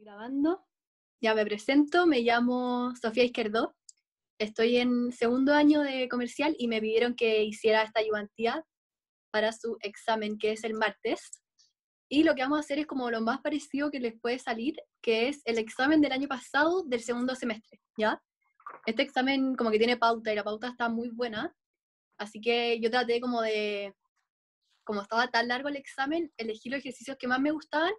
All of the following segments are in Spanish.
Grabando. Ya me presento, me llamo Sofía Izquierdo, estoy en segundo año de comercial y me pidieron que hiciera esta ayudantía para su examen, que es el martes. Y lo que vamos a hacer es como lo más parecido que les puede salir, que es el examen del año pasado del segundo semestre, ¿ya? Este examen como que tiene pauta y la pauta está muy buena, así que yo traté como estaba tan largo el examen, elegí los ejercicios que más me gustaban,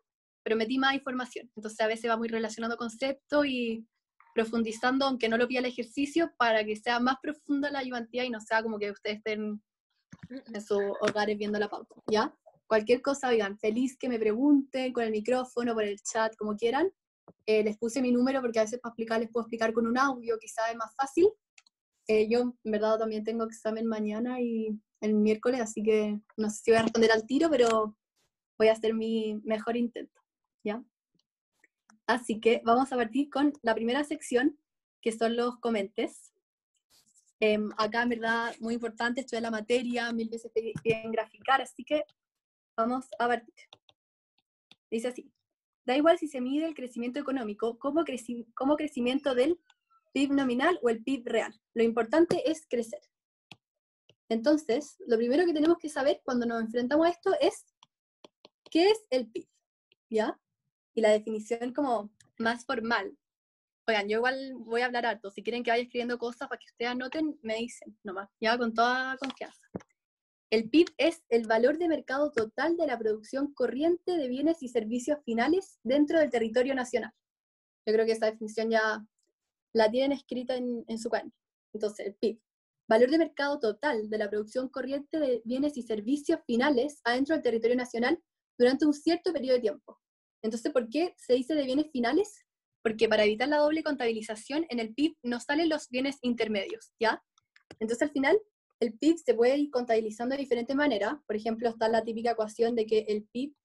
pero metí más información. Entonces a veces va muy relacionado conceptos y profundizando, aunque no lo pida el ejercicio, para que sea más profunda la ayudantía y no sea como que ustedes estén en sus hogares viendo la pauta, ¿ya? Cualquier cosa, oigan, feliz que me pregunten con el micrófono, por el chat, como quieran. Les puse mi número porque a veces para explicar les puedo explicar con un audio, quizás es más fácil. Yo en verdad también tengo examen mañana y el miércoles, así que no sé si voy a responder al tiro, pero voy a hacer mi mejor intento, ¿ya? Así que vamos a partir con la primera sección, que son los comentes. Acá en verdad muy importante, estudiar la materia, 1000 veces piden graficar, así que vamos a partir. Dice así: da igual si se mide el crecimiento económico como crecimiento del PIB nominal o el PIB real. Lo importante es crecer. Entonces, lo primero que tenemos que saber cuando nos enfrentamos a esto es ¿qué es el PIB? ¿Ya? Y la definición como más formal. Oigan, yo igual voy a hablar harto. Si quieren que vaya escribiendo cosas para que ustedes anoten, me dicen nomás, ya con toda confianza. El PIB es el valor de mercado total de la producción corriente de bienes y servicios finales dentro del territorio nacional. Yo creo que esa definición ya la tienen escrita en su cuaderno. Entonces, el PIB, valor de mercado total de la producción corriente de bienes y servicios finales adentro del territorio nacional durante un cierto periodo de tiempo. Entonces, ¿por qué se dice de bienes finales? Porque para evitar la doble contabilización, en el PIB no salen los bienes intermedios, ¿ya? Entonces, al final, el PIB se puede ir contabilizando de diferentes maneras. Por ejemplo, está la típica ecuación de que el PIB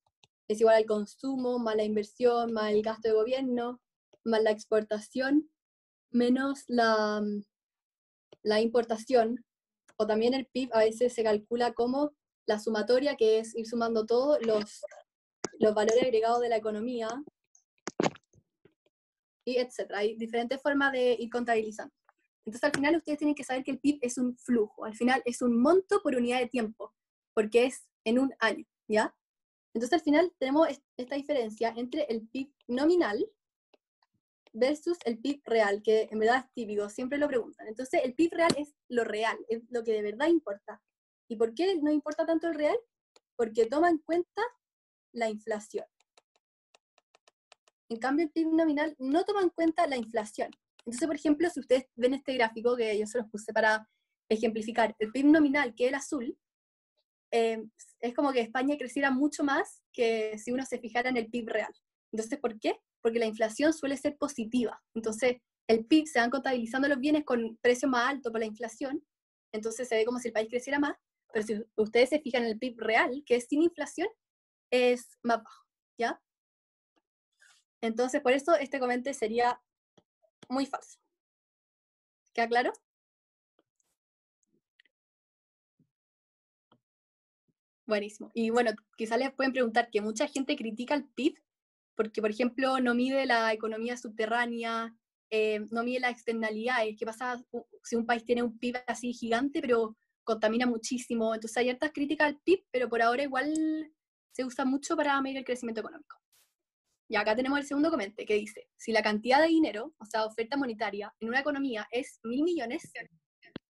es igual al consumo, más la inversión, más el gasto de gobierno, más la exportación, menos la importación, o también el PIB a veces se calcula como la sumatoria, que es ir sumando todos los valores agregados de la economía, y etcétera. Hay diferentes formas de ir contabilizando. Entonces al final ustedes tienen que saber que el PIB es un flujo, al final es un monto por unidad de tiempo, porque es en un año, ¿ya? Entonces al final tenemos esta diferencia entre el PIB nominal versus el PIB real, que en verdad es típico, siempre lo preguntan. Entonces el PIB real es lo real, es lo que de verdad importa. ¿Y por qué no importa tanto el real? Porque toma en cuenta la inflación. En cambio el PIB nominal no toma en cuenta la inflación. Entonces, por ejemplo, si ustedes ven este gráfico que yo se los puse para ejemplificar, el PIB nominal, que es el azul, es como que España creciera mucho más que si uno se fijara en el PIB real. Entonces, ¿por qué? Porque la inflación suele ser positiva. Entonces, el PIB se van contabilizando los bienes con precio más alto por la inflación, entonces se ve como si el país creciera más, pero si ustedes se fijan en el PIB real, que es sin inflación, es más bajo, ¿ya? Entonces, por eso este comentario sería muy falso. ¿Queda claro? Buenísimo. Y bueno, quizás les pueden preguntar que mucha gente critica el PIB porque, por ejemplo, no mide la economía subterránea, no mide las externalidades. ¿Qué pasa si un país tiene un PIB así gigante, pero contamina muchísimo? Entonces hay hartas críticas al PIB, pero por ahora igual se usa mucho para medir el crecimiento económico. Y acá tenemos el segundo comentario que dice, si la cantidad de dinero, o sea, oferta monetaria, en una economía es 1.000 millones,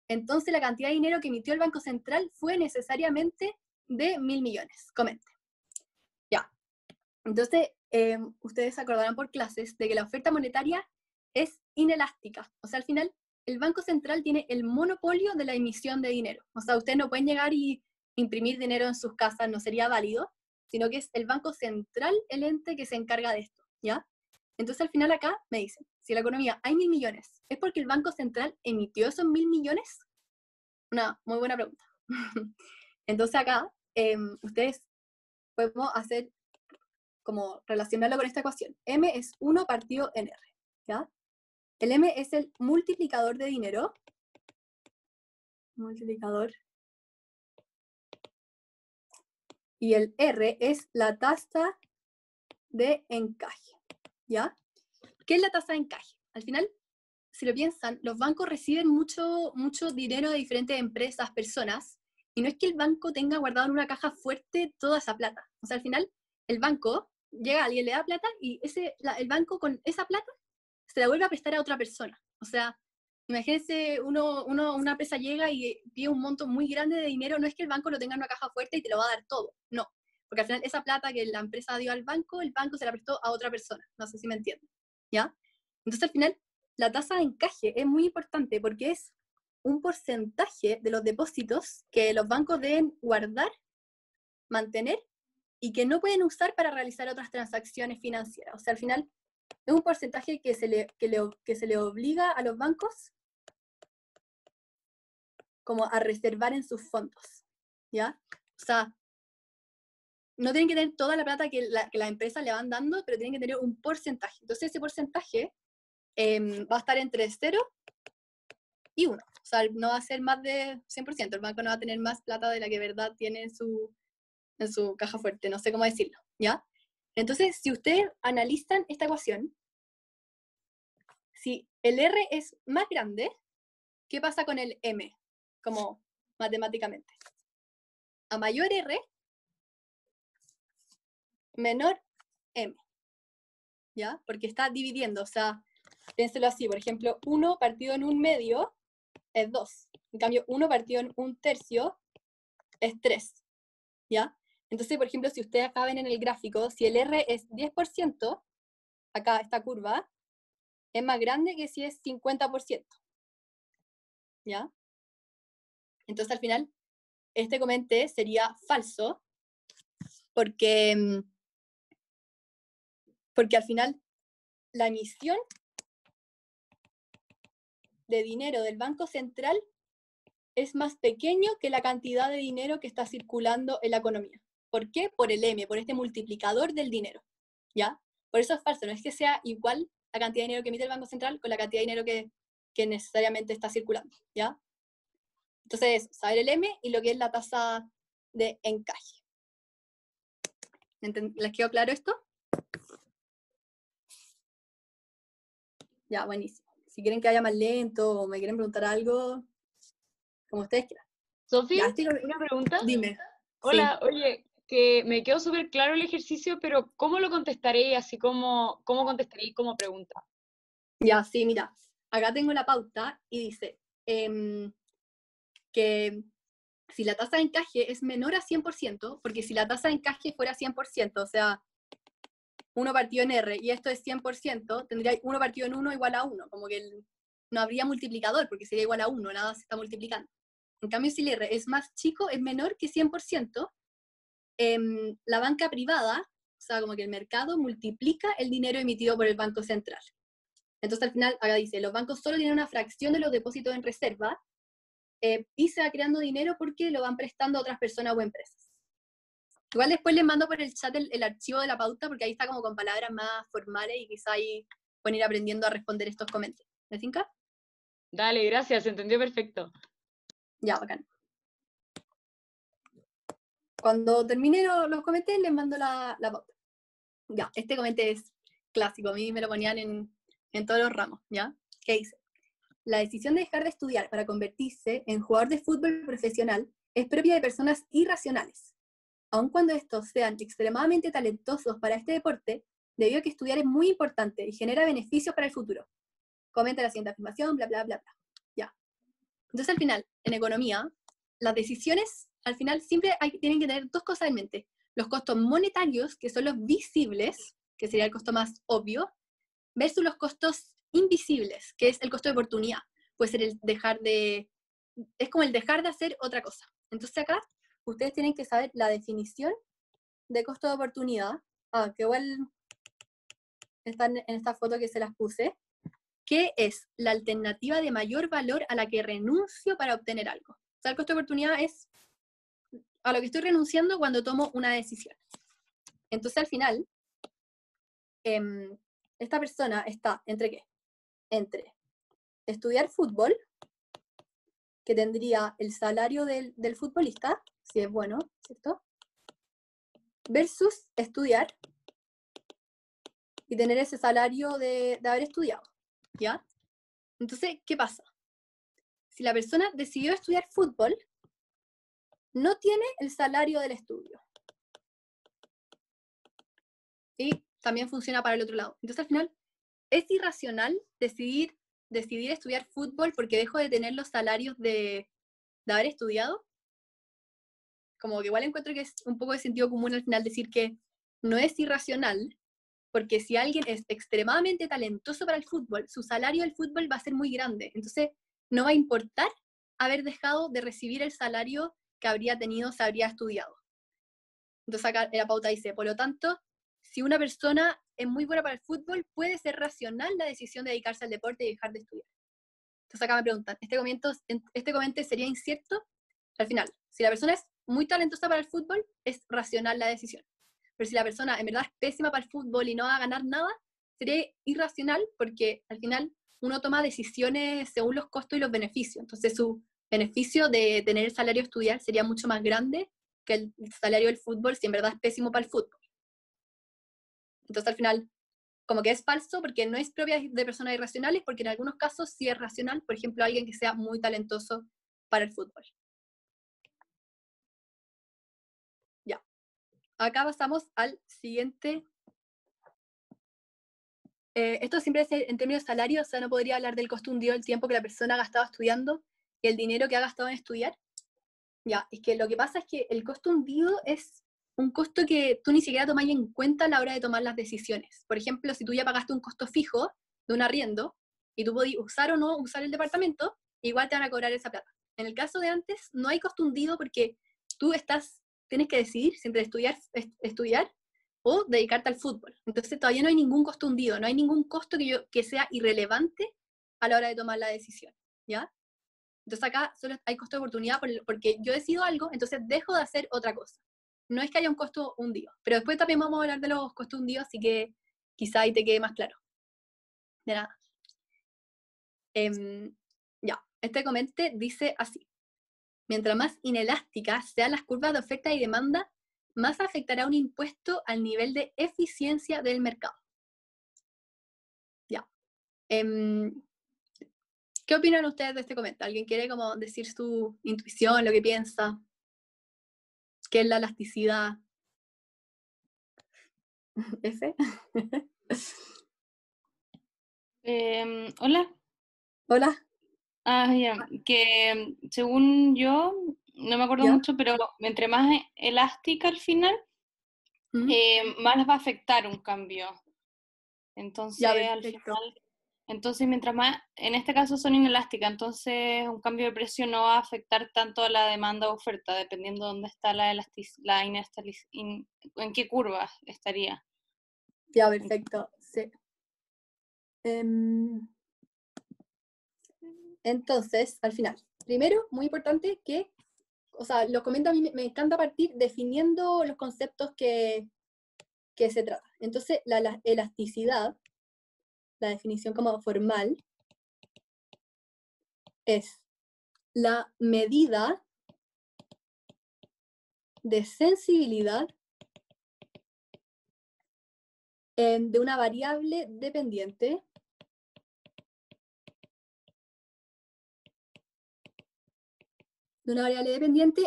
entonces la cantidad de dinero que emitió el Banco Central fue necesariamente de 1.000 millones. Comente. Ya. Entonces, ustedes se acordarán por clases de que la oferta monetaria es inelástica. O sea, al final, el Banco Central tiene el monopolio de la emisión de dinero. O sea, ustedes no pueden llegar y imprimir dinero en sus casas, no sería válido, sino que es el Banco Central el ente que se encarga de esto, ¿ya? Entonces, al final acá me dicen, si en la economía hay 1.000 millones, ¿es porque el Banco Central emitió esos 1.000 millones? Una muy buena pregunta. Entonces acá, ustedes podemos hacer como relacionarlo con esta ecuación. M es 1 partido en R, ¿ya? El M es el multiplicador de dinero. Multiplicador. Y el R es la tasa de encaje, ¿ya? ¿Qué es la tasa de encaje? Al final, si lo piensan, los bancos reciben mucho dinero de diferentes empresas, personas, y no es que el banco tenga guardado en una caja fuerte toda esa plata. O sea, al final, el banco, llega alguien, le da plata, y el banco con esa plata se la vuelve a prestar a otra persona. O sea, imagínense, una empresa llega y pide un monto muy grande de dinero, no es que el banco lo tenga en una caja fuerte y te lo va a dar todo, no. Porque al final esa plata que la empresa dio al banco, el banco se la prestó a otra persona. No sé si me entienden, ¿ya? Entonces al final, la tasa de encaje es muy importante porque es un porcentaje de los depósitos que los bancos deben guardar, mantener y que no pueden usar para realizar otras transacciones financieras. O sea, al final es un porcentaje que se le obliga a los bancos como a reservar en sus fondos, ¿ya? O sea, no tienen que tener toda la plata que las empresas le van dando, pero tienen que tener un porcentaje. Entonces ese porcentaje va a estar entre 0 y 1. O sea, no va a ser más de 100%. El banco no va a tener más plata de la que verdad tiene en su caja fuerte. No sé cómo decirlo, ¿ya? Entonces, si ustedes analizan esta ecuación, si el R es más grande, ¿qué pasa con el M? Como matemáticamente. A mayor R, menor M. ¿Ya? Porque está dividiendo. O sea, piénselo así. Por ejemplo, 1 partido en 1/2 es 2. En cambio, 1 partido en 1/3 es 3. ¿Ya? Entonces, por ejemplo, si ustedes acá ven en el gráfico, si el R es 10%, acá esta curva, es más grande que si es 50%. ¿Ya? Entonces, al final, este comente sería falso, porque al final la emisión de dinero del Banco Central es más pequeño que la cantidad de dinero que está circulando en la economía. ¿Por qué? Por el M, por este multiplicador del dinero, ¿ya? Por eso es falso, no es que sea igual la cantidad de dinero que emite el Banco Central con la cantidad de dinero que necesariamente está circulando, ¿ya? Entonces, saber el M y lo que es la tasa de encaje. ¿Les quedó claro esto? Ya, buenísimo. Si quieren que vaya más lento o me quieren preguntar algo, como ustedes quieran. Sofi, Ya, una pregunta. dime. Hola, Sí. oye, que me quedó súper claro el ejercicio, pero ¿cómo lo contestaré? Así como, ¿cómo contestaré como pregunta? Ya, sí, mira. Acá tengo la pauta y dice que si la tasa de encaje es menor a 100%, porque si la tasa de encaje fuera 100%, o sea, 1 partido en R y esto es 100%, tendría 1 partido en 1 igual a 1, como que no habría multiplicador porque sería igual a 1, nada se está multiplicando. En cambio, si el R es más chico, es menor que 100%, la banca privada, o sea, como que el mercado multiplica el dinero emitido por el Banco Central. Entonces, al final, acá dice, los bancos solo tienen una fracción de los depósitos en reserva y se va creando dinero porque lo van prestando a otras personas o empresas. Igual después les mando por el chat el archivo de la pauta porque ahí está como con palabras más formales y quizá ahí pueden ir aprendiendo a responder estos comentarios. ¿Me tinca? Dale, gracias, se entendió perfecto. Ya, bacán. Cuando termine los comentarios les mando la pauta. Ya, este comentario es clásico, a mí me lo ponían en todos los ramos, ¿ya? ¿Qué dice? La decisión de dejar de estudiar para convertirse en jugador de fútbol profesional es propia de personas irracionales. Aun cuando estos sean extremadamente talentosos para este deporte, debido a que estudiar es muy importante y genera beneficios para el futuro. Comenta la siguiente afirmación, bla, bla, bla, bla. Ya. Entonces, al final, en economía, las decisiones, al final, siempre tienen que tener dos cosas en mente. Los costos monetarios, que son los visibles, que sería el costo más obvio, versus los costos invisibles, que es el costo de oportunidad. Puede ser es como el dejar de hacer otra cosa. Entonces acá, ustedes tienen que saber la definición de costo de oportunidad, que igual están en esta foto que se las puse, que es la alternativa de mayor valor a la que renuncio para obtener algo. O sea, el costo de oportunidad es a lo que estoy renunciando cuando tomo una decisión. Entonces, al final, esta persona está ¿entre qué? Entre estudiar fútbol, que tendría el salario del futbolista, si es bueno, ¿cierto? Versus estudiar y tener ese salario de haber estudiado, ¿ya? Entonces, ¿qué pasa? Si la persona decidió estudiar fútbol, no tiene el salario del estudio. Y también funciona para el otro lado. Entonces, al final, es irracional decidir estudiar fútbol porque dejo de tener los salarios de haber estudiado. Como que igual encuentro que es un poco de sentido común al final decir que no es irracional, porque si alguien es extremadamente talentoso para el fútbol, su salario del fútbol va a ser muy grande. Entonces, no va a importar haber dejado de recibir el salario que habría tenido si habría estudiado. Entonces acá la pauta dice, por lo tanto, si una persona es muy buena para el fútbol, puede ser racional la decisión de dedicarse al deporte y dejar de estudiar. Entonces acá me preguntan, ¿este comentario sería incierto? Al final, si la persona es muy talentosa para el fútbol, es racional la decisión. Pero si la persona en verdad es pésima para el fútbol y no va a ganar nada, sería irracional porque al final uno toma decisiones según los costos y los beneficios. Entonces su beneficio de tener el salario de estudiar sería mucho más grande que el salario del fútbol si en verdad es pésimo para el fútbol. Entonces al final, como que es falso porque no es propia de personas irracionales, porque en algunos casos sí es racional, por ejemplo, alguien que sea muy talentoso para el fútbol. Ya. Acá pasamos al siguiente. Esto siempre es en términos de salario, o sea, no podría hablar del costo hundido del tiempo que la persona ha gastado estudiando y el dinero que ha gastado en estudiar. Ya, es que lo que pasa es que el costo hundido es un costo que tú ni siquiera tomas en cuenta a la hora de tomar las decisiones. Por ejemplo, si tú ya pagaste un costo fijo de un arriendo y tú podías usar o no usar el departamento, igual te van a cobrar esa plata. En el caso de antes, no hay costo hundido porque tú tienes que decidir si entre estudiar o dedicarte al fútbol. Entonces todavía no hay ningún costo hundido, no hay ningún costo que sea irrelevante a la hora de tomar la decisión, ¿ya? Entonces acá solo hay costo de oportunidad porque yo decido algo, entonces dejo de hacer otra cosa. No es que haya un costo hundido, pero después también vamos a hablar de los costos hundidos, así que quizá ahí te quede más claro. De nada. Ya, este comente dice así. Mientras más inelásticas sean las curvas de oferta y demanda, más afectará un impuesto al nivel de eficiencia del mercado. Ya. ¿Qué opinan ustedes de este comentario? ¿Alguien quiere como decir su intuición, lo que piensa? ¿Qué es la elasticidad? ¿F? Hola. Hola. Ya, que según yo, no me acuerdo ¿Ya? mucho, pero entre más elástica al final, ¿Mm? más les va a afectar un cambio. Ya, Entonces, al perfecto. final, mientras más, en este caso son inelásticas, entonces un cambio de precio no va a afectar tanto a la demanda o oferta, dependiendo de dónde está en qué curva estaría. Ya, perfecto. Sí. Entonces, al final, primero, muy importante que, o sea, lo comento a mí, me encanta partir definiendo los conceptos que se trata. Entonces, la elasticidad, la definición como formal, es la medida de sensibilidad de una variable dependiente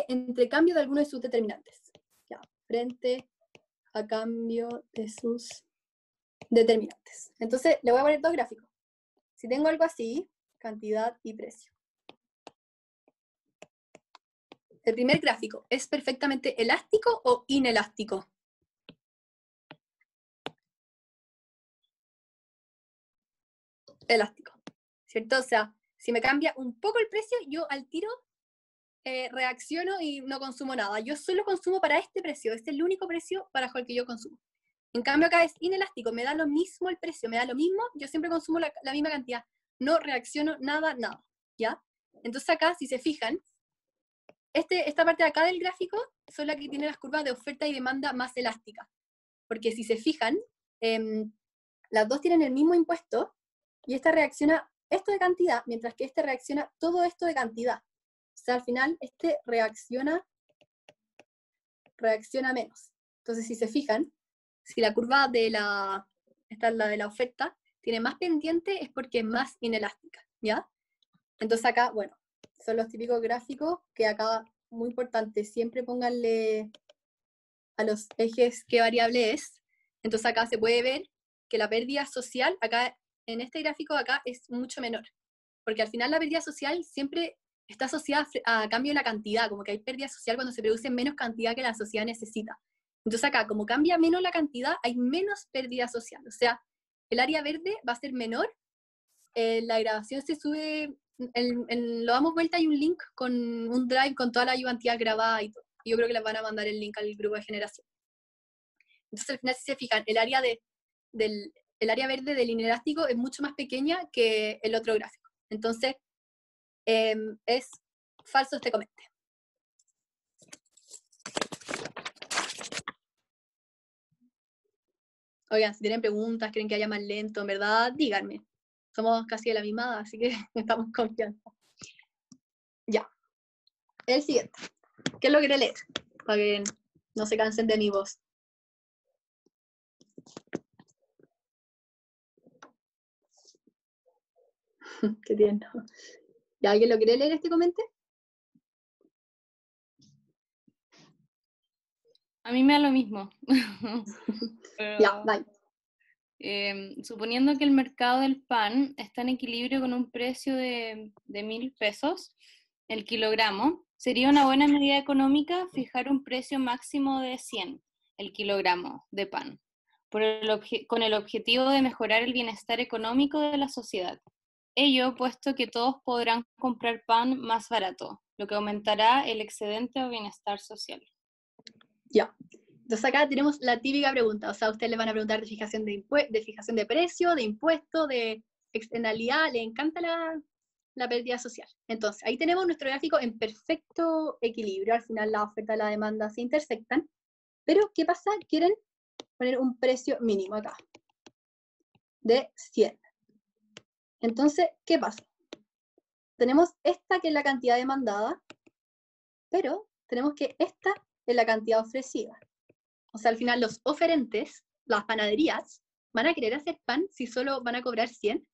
entre cambio de alguno de sus determinantes. Ya, frente a cambio de sus determinantes. Entonces, le voy a poner dos gráficos. Si tengo algo así, cantidad y precio. El primer gráfico, ¿es perfectamente elástico o inelástico? Elástico, ¿cierto? O sea, si me cambia un poco el precio, yo al tiro reacciono y no consumo nada. Yo solo consumo para este precio, este es el único precio para el que yo consumo. En cambio acá es inelástico, me da lo mismo el precio, me da lo mismo, yo siempre consumo la misma cantidad, no reacciono nada, ¿ya? Entonces acá, si se fijan, esta parte de acá del gráfico son las que tiene las curvas de oferta y demanda más elásticas, porque si se fijan, las dos tienen el mismo impuesto, y esta reacciona esto de cantidad, mientras que este reacciona todo esto de cantidad. O sea, al final, este reacciona menos. Entonces, si se fijan, si la curva de la esta es la de la oferta, tiene más pendiente es porque es más inelástica, ¿ya? Entonces acá, bueno, son los típicos gráficos que acá, muy importante, siempre pónganle a los ejes qué variable es. Entonces acá se puede ver que la pérdida social, acá en este gráfico acá es mucho menor, porque al final la pérdida social siempre está asociada a cambio de la cantidad, como que hay pérdida social cuando se produce menos cantidad que la sociedad necesita. Entonces acá, como cambia menos la cantidad, hay menos pérdida social, o sea, el área verde va a ser menor, la grabación se sube, lo damos vuelta, hay un link con un drive con toda la ayudantía grabada y todo. Y yo creo que les van a mandar el link al grupo de generación. Entonces al final, si se fijan, el área el área verde del inelástico es mucho más pequeña que el otro gráfico. Entonces, es falso este comentario. Oigan, si tienen preguntas, creen que haya más lento, en verdad, díganme. Somos casi de la misma edad, así que estamos confiando. Ya. El siguiente. ¿Qué logré leer? Para que no se cansen de mi voz. Qué tierno. ¿Ya alguien lo quiere leer este comentario? A mí me da lo mismo. Ya, bye. Suponiendo que el mercado del pan está en equilibrio con un precio de 1.000 pesos el kilogramo, sería una buena medida económica fijar un precio máximo de 100 el kilogramo de pan, con el objetivo de mejorar el bienestar económico de la sociedad. Ello puesto que todos podrán comprar pan más barato, lo que aumentará el excedente o bienestar social. Ya. Entonces acá tenemos la típica pregunta, o sea, ustedes le van a preguntar de fijación de fijación de precio, de impuesto, de externalidad, le encanta la pérdida social. Entonces, ahí tenemos nuestro gráfico en perfecto equilibrio, al final la oferta y la demanda se intersectan, pero ¿qué pasa? Quieren poner un precio mínimo acá, de 100. Entonces, ¿qué pasa? Tenemos esta que es la cantidad demandada, pero tenemos que esta es la cantidad ofrecida. O sea, al final los oferentes, las panaderías, van a querer hacer pan si solo van a cobrar 100.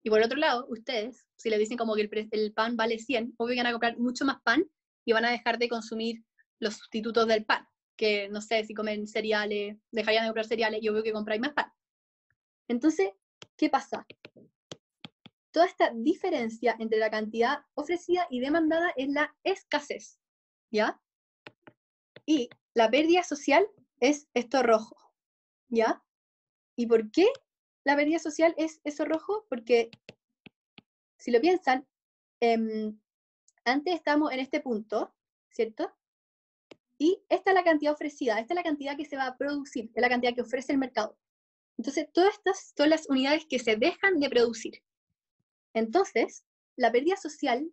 Y por otro lado, ustedes, si les dicen como que el pan vale 100, obvio que van a comprar mucho más pan y van a dejar de consumir los sustitutos del pan. Que no sé, si comen cereales, dejarían de comprar cereales y obvio que compráis más pan. Entonces, ¿qué pasa? Toda esta diferencia entre la cantidad ofrecida y demandada es la escasez, ¿ya? Y la pérdida social es esto rojo, ¿ya? ¿Y por qué la pérdida social es eso rojo? Porque, si lo piensan, antes estamos en este punto, ¿cierto? Y esta es la cantidad ofrecida, esta es la cantidad que se va a producir, es la cantidad que ofrece el mercado. Entonces, todas estas son las unidades que se dejan de producir. Entonces, la pérdida social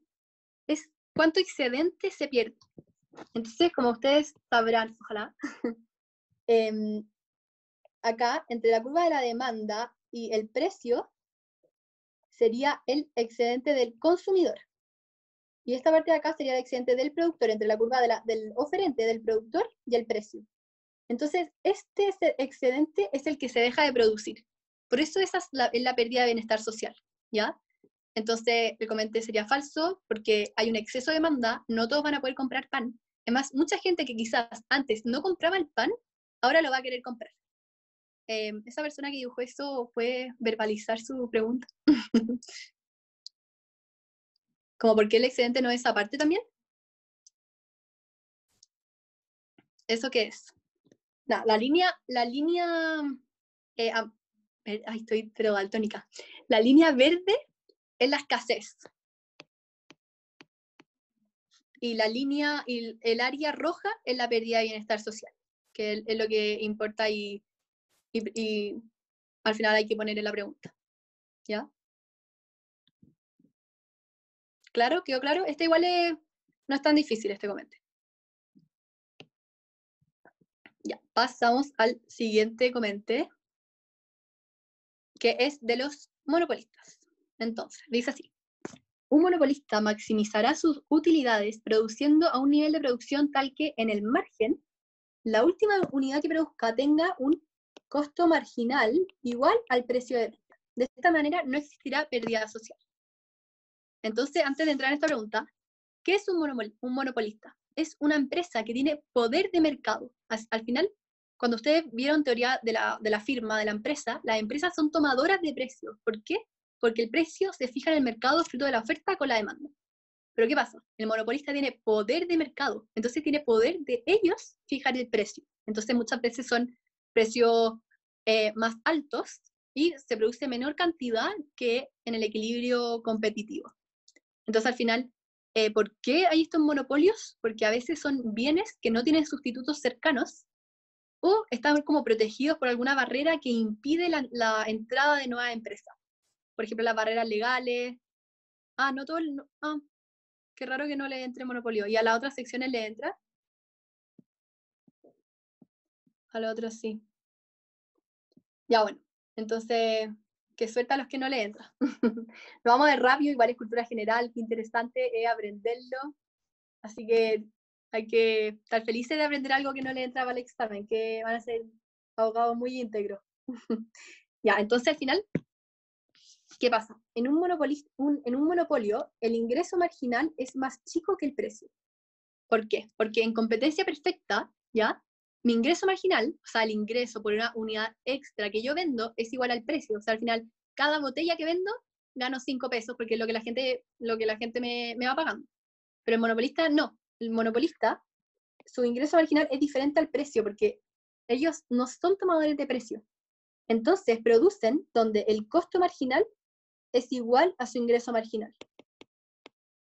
es cuánto excedente se pierde. Entonces, como ustedes sabrán, ojalá, acá, entre la curva de la demanda y el precio, sería el excedente del consumidor. Y esta parte de acá sería el excedente del productor, entre la curva del oferente del productor y el precio. Entonces, este excedente es el que se deja de producir. Por eso esa es la pérdida de bienestar social, ¿ya? Entonces, el comentario sería falso, porque hay un exceso de demanda, no todos van a poder comprar pan. Además, mucha gente que quizás antes no compraba el pan, ahora lo va a querer comprar. Esa persona que dibujó eso puede verbalizar su pregunta. ¿Como por qué el excedente no es esa parte también? ¿Eso qué es? No, la línea, ay, estoy pero daltónica. La línea verde es la escasez. Y la línea, y el área roja es la pérdida de bienestar social, que es lo que importa y al final hay que poner en la pregunta. ¿Ya? ¿Claro? ¿Quedó claro? Este igual no es tan difícil este comentario. Ya, pasamos al siguiente comentario, que es de los monopolistas. Entonces, dice así. Un monopolista maximizará sus utilidades produciendo a un nivel de producción tal que en el margen, la última unidad que produzca tenga un costo marginal igual al precio de venta. De esta manera no existirá pérdida social. Entonces, antes de entrar en esta pregunta, ¿qué es un monopolista? Es una empresa que tiene poder de mercado. Al final, cuando ustedes vieron teoría de la firma, de la empresa, las empresas son tomadoras de precios. ¿Por qué? Porque el precio se fija en el mercado fruto de la oferta con la demanda. Pero ¿qué pasa? El monopolista tiene poder de mercado, entonces tiene poder de ellos fijar el precio. Entonces muchas veces son precios más altos y se produce menor cantidad que en el equilibrio competitivo. Entonces al final, ¿por qué hay estos monopolios? Porque a veces son bienes que no tienen sustitutos cercanos o están como protegidos por alguna barrera que impide la entrada de nuevas empresas. Por ejemplo, las barreras legales. No todo el... qué raro que no le entre monopolio. ¿Y a las otras secciones le entra? A las otras sí. Ya, bueno. Entonces, qué suerte a los que no le entra. Lo vamos a ver rápido, igual es cultura general, qué interesante es aprenderlo. Así que hay que estar felices de aprender algo que no le entra para el examen, que van a ser abogados muy íntegros. Ya, entonces al final, ¿qué pasa? En un monopolio, el ingreso marginal es más chico que el precio. ¿Por qué? Porque en competencia perfecta, ¿ya? Mi ingreso marginal, o sea, el ingreso por una unidad extra que yo vendo, es igual al precio. O sea, al final, cada botella que vendo, gano 5 pesos, porque es lo que la gente me va pagando. Pero el monopolista no. El monopolista, su ingreso marginal es diferente al precio, porque ellos no son tomadores de precio. Entonces, producen donde el costo marginal es igual a su ingreso marginal.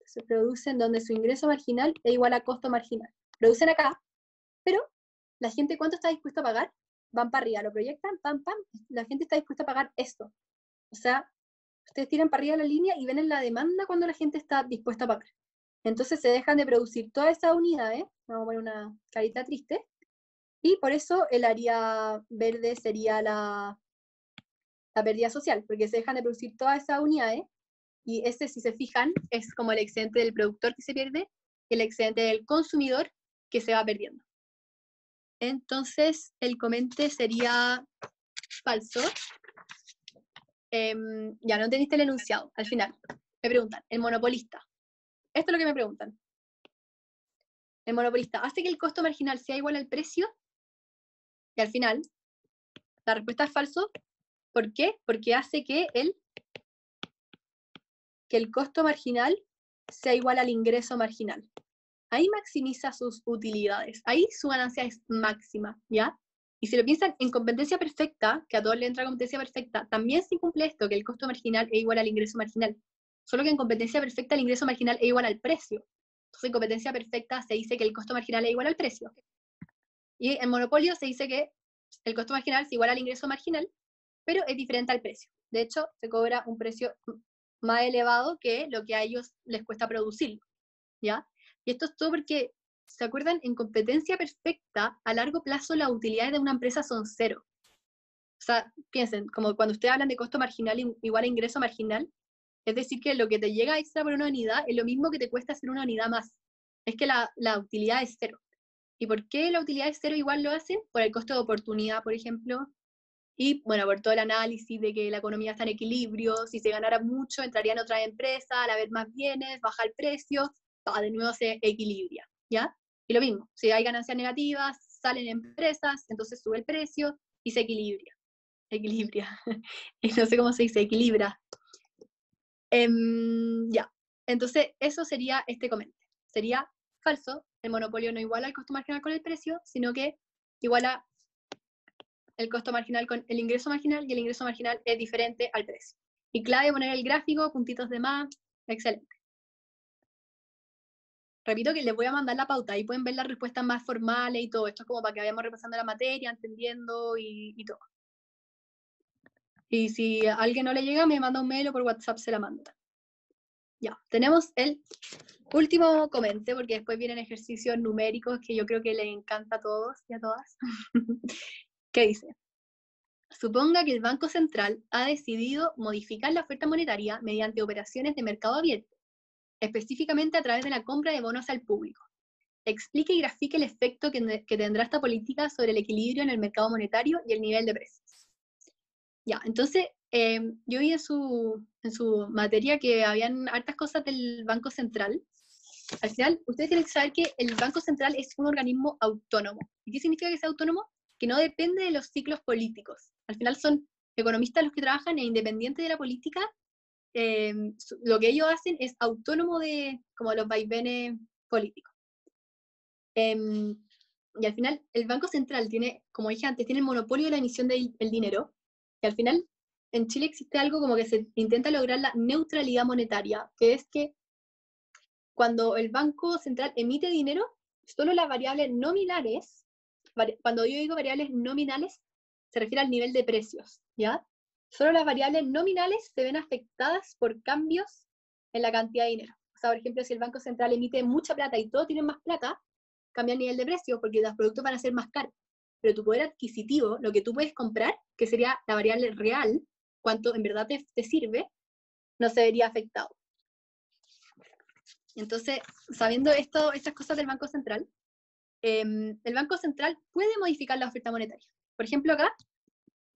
Se producen donde su ingreso marginal es igual a costo marginal. Producen acá, pero la gente, ¿cuánto está dispuesta a pagar? Van para arriba, lo proyectan, pam, pam, la gente está dispuesta a pagar esto. O sea, ustedes tiran para arriba la línea y ven en la demanda cuando la gente está dispuesta a pagar. Entonces se dejan de producir todas esas unidades, vamos a poner una carita triste, y por eso el área verde sería la pérdida social, porque se dejan de producir todas esas unidades. Y ese, si se fijan, es como el excedente del productor que se pierde y el excedente del consumidor que se va perdiendo. Entonces, el comente sería falso. Ya no entendiste el enunciado. Al final, me preguntan, el monopolista. Esto es lo que me preguntan. El monopolista, ¿hace que el costo marginal sea igual al precio? Y al final, la respuesta es falso. ¿Por qué? Porque hace que el costo marginal sea igual al ingreso marginal. Ahí maximiza sus utilidades. Ahí su ganancia es máxima, ¿ya? Y si lo piensan en competencia perfecta, que a todos le entra competencia perfecta, también se cumple esto, que el costo marginal es igual al ingreso marginal. Solo que en competencia perfecta el ingreso marginal es igual al precio. Entonces en competencia perfecta se dice que el costo marginal es igual al precio. Y en monopolio se dice que el costo marginal es igual al ingreso marginal, pero es diferente al precio. De hecho, se cobra un precio más elevado que lo que a ellos les cuesta producirlo, ¿ya? Y esto es todo porque, ¿se acuerdan? En competencia perfecta, a largo plazo las utilidades de una empresa son cero. O sea, piensen, como cuando ustedes hablan de costo marginal igual a ingreso marginal, es decir, que lo que te llega extra por una unidad es lo mismo que te cuesta hacer una unidad más. Es que la utilidad es cero. ¿Y por qué la utilidad es cero igual lo hacen? Por el costo de oportunidad, por ejemplo, y bueno, por todo el análisis de que la economía está en equilibrio, si se ganara mucho, entrarían otras empresas, al haber más bienes, baja el precio, de nuevo se equilibra, ¿ya? Y lo mismo, si hay ganancias negativas, salen empresas, entonces sube el precio y se equilibra. Y no sé cómo se dice, equilibra. Ya, entonces eso sería este comente. Sería falso, el monopolio no iguala el costo marginal con el precio, sino que iguala el costo marginal con el ingreso marginal, y el ingreso marginal es diferente al precio. Y clave, poner el gráfico, puntitos de más, excelente. Repito que les voy a mandar la pauta, ahí pueden ver las respuestas más formales y todo. Esto es como para que vayamos repasando la materia, entendiendo y todo. Y si a alguien no le llega, me manda un mail o por WhatsApp se la manda. Ya, tenemos el último comente, porque después vienen ejercicios numéricos que yo creo que les encanta a todos y a todas. ¿Qué dice? Suponga que el Banco Central ha decidido modificar la oferta monetaria mediante operaciones de mercado abierto, específicamente a través de la compra de bonos al público. explique y grafique el efecto que tendrá esta política sobre el equilibrio en el mercado monetario y el nivel de precios. Ya, entonces, yo vi en su materia que habían hartas cosas del Banco Central. Al final, ustedes tienen que saber que el Banco Central es un organismo autónomo. ¿Y qué significa que sea autónomo? Que no depende de los ciclos políticos. Al final son economistas los que trabajan e independientes de la política. Lo que ellos hacen es autónomo de como los vaivenes políticos. Y al final, el Banco Central tiene, como dije antes, tiene el monopolio de la emisión del dinero. Y al final, en Chile existe algo como que se intenta lograr la neutralidad monetaria, que es que cuando el Banco Central emite dinero, solo las variables nominales, cuando yo digo variables nominales, se refiere al nivel de precios, ¿ya? Solo las variables nominales se ven afectadas por cambios en la cantidad de dinero. O sea, por ejemplo, si el Banco Central emite mucha plata y todos tienen más plata, cambia el nivel de precio porque los productos van a ser más caros. Pero tu poder adquisitivo, lo que tú puedes comprar, que sería la variable real, cuánto en verdad te sirve, no se vería afectado. Entonces, sabiendo estas cosas del Banco Central, el Banco Central puede modificar la oferta monetaria. Por ejemplo, acá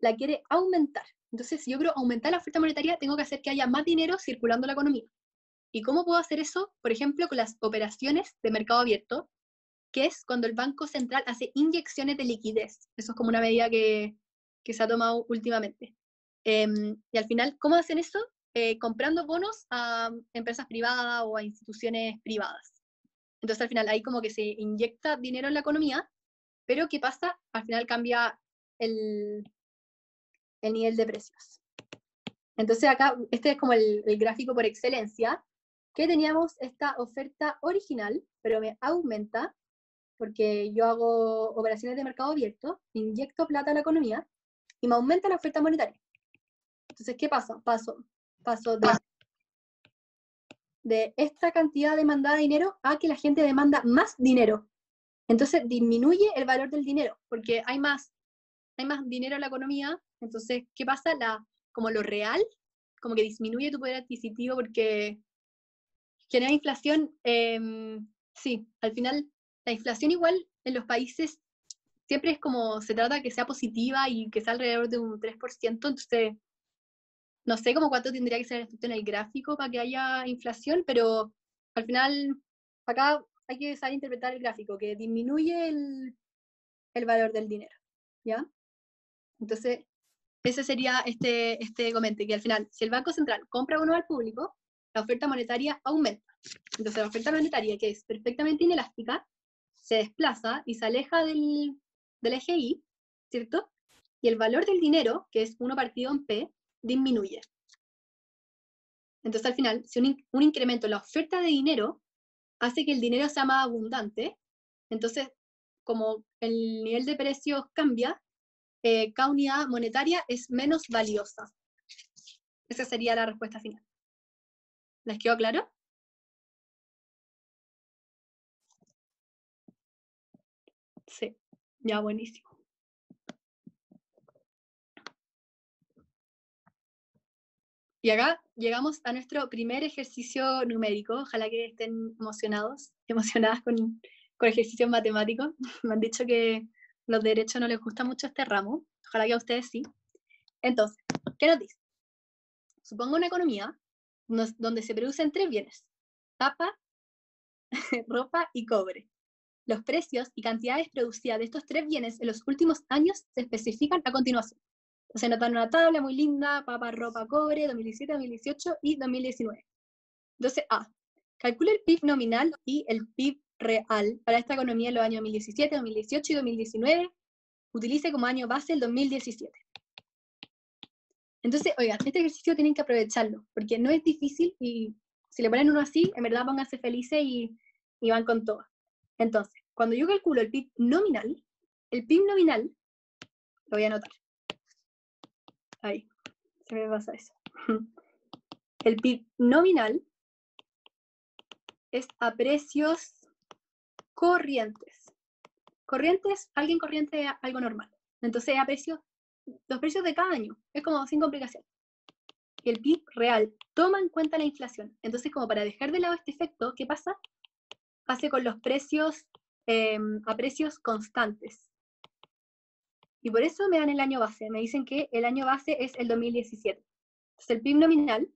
la quiere aumentar. Entonces, si yo quiero aumentar la oferta monetaria, tengo que hacer que haya más dinero circulando en la economía. ¿Y cómo puedo hacer eso? Por ejemplo, con las operaciones de mercado abierto, que es cuando el Banco Central hace inyecciones de liquidez. Eso es como una medida que se ha tomado últimamente. Y al final, ¿cómo hacen eso? Comprando bonos a empresas privadas o a instituciones privadas. Entonces al final ahí como que se inyecta dinero en la economía, pero ¿qué pasa? Al final cambia el nivel de precios. Entonces acá, este es como el gráfico por excelencia, que teníamos esta oferta original, pero me aumenta, porque yo hago operaciones de mercado abierto, inyecto plata a la economía, y me aumenta la oferta monetaria. Entonces, ¿qué pasa? Paso de esta cantidad demandada de dinero a que la gente demanda más dinero. Entonces disminuye el valor del dinero, porque hay más dinero en la economía. Entonces, ¿qué pasa? Como lo real, como que disminuye tu poder adquisitivo porque genera inflación. Sí, al final la inflación igual en los países siempre es como se trata que sea positiva y que sea alrededor de un 3%, entonces no sé cómo cuánto tendría que ser esto en el gráfico para que haya inflación, pero al final acá hay que saber interpretar el gráfico, que disminuye el valor del dinero, ¿ya? Entonces, ese sería este comente, que al final, si el Banco Central compra bonos al público, la oferta monetaria aumenta. Entonces, la oferta monetaria, que es perfectamente inelástica, se desplaza y se aleja del eje Y, ¿cierto? Y el valor del dinero, que es 1 partido en P, disminuye. Entonces, al final, si un incremento en la oferta de dinero hace que el dinero sea más abundante, entonces, como el nivel de precios cambia, cada unidad monetaria es menos valiosa. Esa sería la respuesta final. ¿Les quedó claro? Sí, ya buenísimo. Y acá llegamos a nuestro primer ejercicio numérico. Ojalá que estén emocionadas con ejercicios matemáticos. Me han dicho que los de derecho no les gusta mucho este ramo. Ojalá que a ustedes sí. Entonces, ¿qué nos dice? Supongo una economía donde se producen 3 bienes: papa, ropa y cobre. Los precios y cantidades producidas de estos 3 bienes en los últimos años se especifican a continuación. Se notan una tabla muy linda: papa, ropa, cobre, 2017, 2018 y 2019. Entonces, calcula el PIB nominal y el PIB real para esta economía en los años 2017, 2018 y 2019. Utilice como año base el 2017. Entonces, oigan, este ejercicio tienen que aprovecharlo, porque no es difícil y si le ponen uno así, en verdad pónganse felices y van con todo. Entonces, cuando yo calculo el PIB nominal, lo voy a anotar. Ahí, se me pasa eso. El PIB nominal es a precios corrientes. Corrientes, alguien corriente, algo normal. Entonces, a precios, los precios de cada año. Es como sin complicación. Y el PIB real toma en cuenta la inflación. Entonces, como para dejar de lado este efecto, ¿qué pasa? Hace con los precios a precios constantes. Y por eso me dan el año base. Me dicen que el año base es el 2017. Entonces el PIB nominal,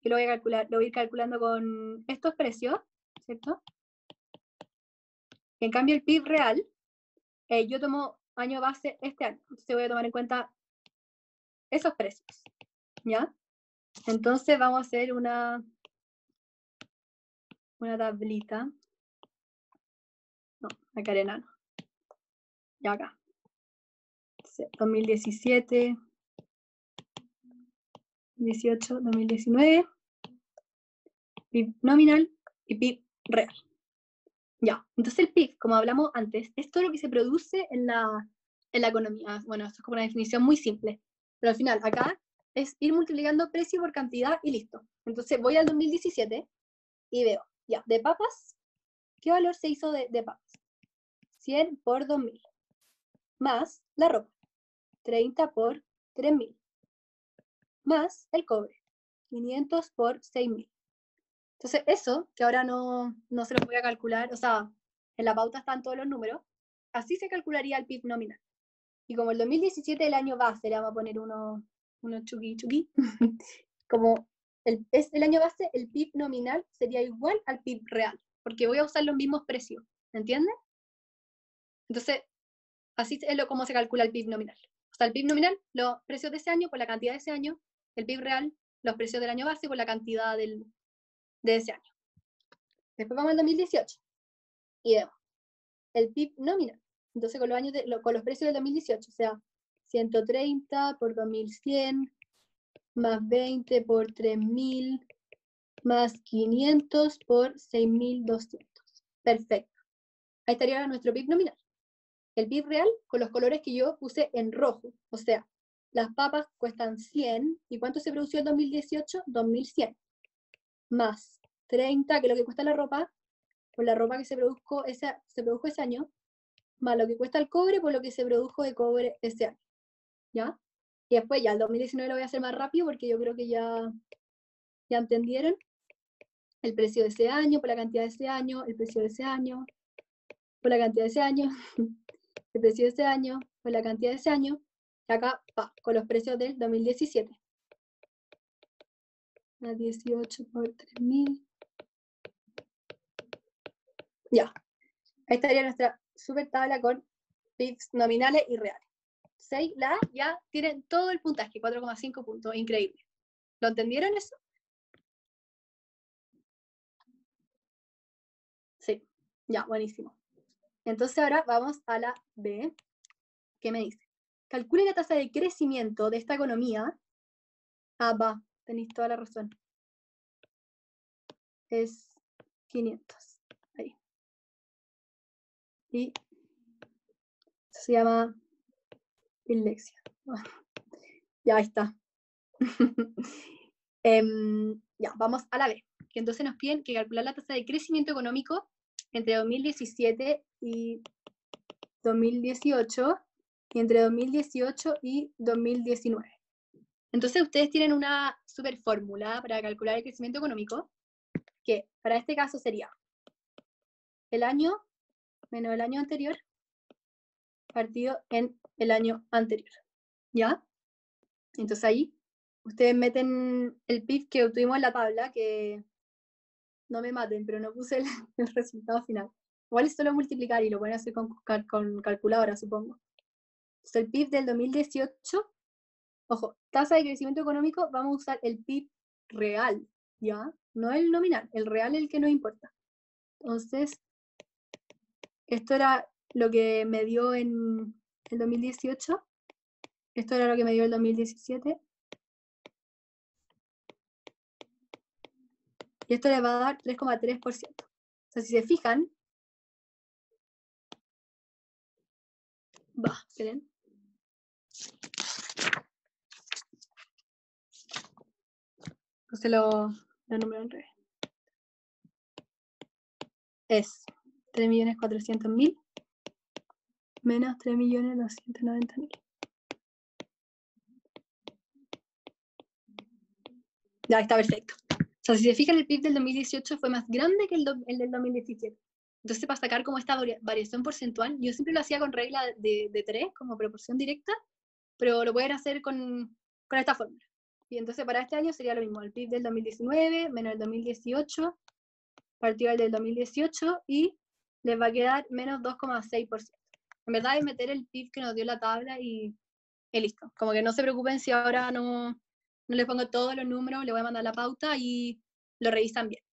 que lo voy a ir calculando con estos precios, ¿cierto? En cambio el PIB real, yo tomo año base este año. Entonces voy a tomar en cuenta esos precios, ¿ya? Entonces vamos a hacer una tablita. No, acá era enano. Ya acá. 2017, 18, 2019, PIB nominal y PIB real. Ya, entonces el PIB, como hablamos antes, es todo lo que se produce en la economía. Bueno, esto es como una definición muy simple, pero al final acá es ir multiplicando precio por cantidad y listo. Entonces voy al 2017 y veo, ya, de papas, ¿qué valor se hizo de papas? 100 por 2000, más la ropa, 30 por 3000, más el cobre, 500 por 6000. Entonces eso, que ahora no se lo voy a calcular, o sea, en la pauta están todos los números, así se calcularía el PIB nominal. Y como el 2017 el año base, le vamos a poner uno chuki chuki, como es el año base, el PIB nominal sería igual al PIB real, porque voy a usar los mismos precios, ¿entiendes? Entonces, así es como se calcula el PIB nominal. O sea, el PIB nominal, los precios de ese año por la cantidad de ese año, el PIB real, los precios del año base por la cantidad de ese año. Después vamos al 2018 y vemos el PIB nominal. Entonces con los precios del 2018, o sea, 130 por 2100, más 20 por 3000, más 500 por 6200. Perfecto. Ahí estaría nuestro PIB nominal. El PIB real con los colores que yo puse en rojo. O sea, las papas cuestan 100. ¿Y cuánto se produció en 2018? 2100. Más 30, que es lo que cuesta la ropa, por la ropa que se produjo ese año, más lo que cuesta el cobre por lo que se produjo de cobre ese año. ¿Ya? Y después ya el 2019 lo voy a hacer más rápido porque yo creo que ya entendieron. El precio de ese año, por la cantidad de ese año, el precio de ese año, por la cantidad de ese año, el precio de ese año, por la cantidad de ese año, y acá va, con los precios del 2017. 18 por 3000. Ya. Ahí estaría nuestra super tabla con PIBs nominales y reales. 6, la A ya tienen todo el puntaje, 4,5 puntos, increíble. ¿Lo entendieron eso? Sí, ya, buenísimo. Entonces ahora vamos a la B, que me dice, calcule la tasa de crecimiento de esta economía. Ah, va, tenéis toda la razón. Es 500. Ahí. Y se llama dislexia. Ya, ahí está. Ya, vamos a la B. Que entonces nos piden que calcular la tasa de crecimiento económico entre 2017 y 2018 y entre 2018 y 2019. Entonces ustedes tienen una super fórmula para calcular el crecimiento económico, que para este caso sería el año menos el año anterior partido en el año anterior. ¿Ya? Entonces ahí ustedes meten el PIB que obtuvimos en la tabla, que no me maten, pero no puse el resultado final. Igual es solo multiplicar y lo pueden hacer con calculadora, supongo. Entonces el PIB del 2018, ojo, tasa de crecimiento económico, vamos a usar el PIB real, ¿ya? No el nominal, el real es el que nos importa. Entonces, esto era lo que me dio en el 2018, esto era lo que me dio el 2017, y esto le va a dar 3,3%. O sea, si se fijan, esperen. Entonces lo número en revés. Es 3.400.000 menos 3.290.000. Ya está perfecto. O sea, si se fijan, el PIB del 2018 fue más grande que el del 2017. Entonces, para sacar como esta variación porcentual, yo siempre lo hacía con regla de 3, como proporción directa, pero lo pueden hacer con esta fórmula. Y entonces para este año sería lo mismo, el PIB del 2019 menos el 2018, partido del 2018, y les va a quedar menos 2,6%. En verdad es meter el PIB que nos dio la tabla y listo. Como que no se preocupen si ahora no les pongo todos los números, le voy a mandar la pauta y lo revisan bien.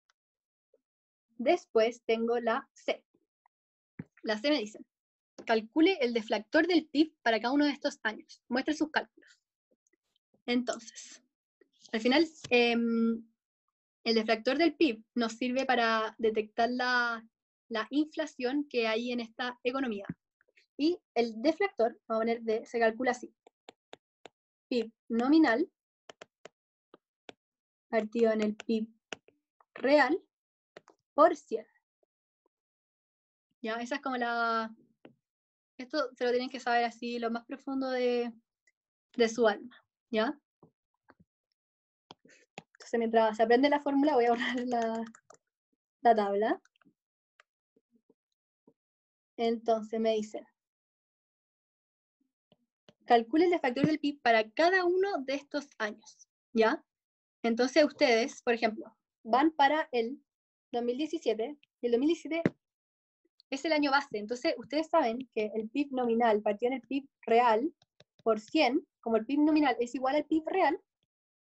Después tengo la C. La C me dice, calcule el deflactor del PIB para cada uno de estos años. Muestre sus cálculos. Entonces, al final, el deflactor del PIB nos sirve para detectar la inflación que hay en esta economía. Y el deflactor, vamos a poner, se calcula así. PIB nominal partido en el PIB real por 100. ¿Ya? Esa es como la... Esto se lo tienen que saber así, lo más profundo de su alma. ¿Ya? Entonces, mientras se aprende la fórmula, voy a borrar la tabla. Entonces, me dicen, calcule el deflactor del PIB para cada uno de estos años, ¿ya? Entonces, ustedes, por ejemplo, van para el 2017, y el 2017 es el año base. Entonces, ustedes saben que el PIB nominal partido en el PIB real por 100, como el PIB nominal es igual al PIB real,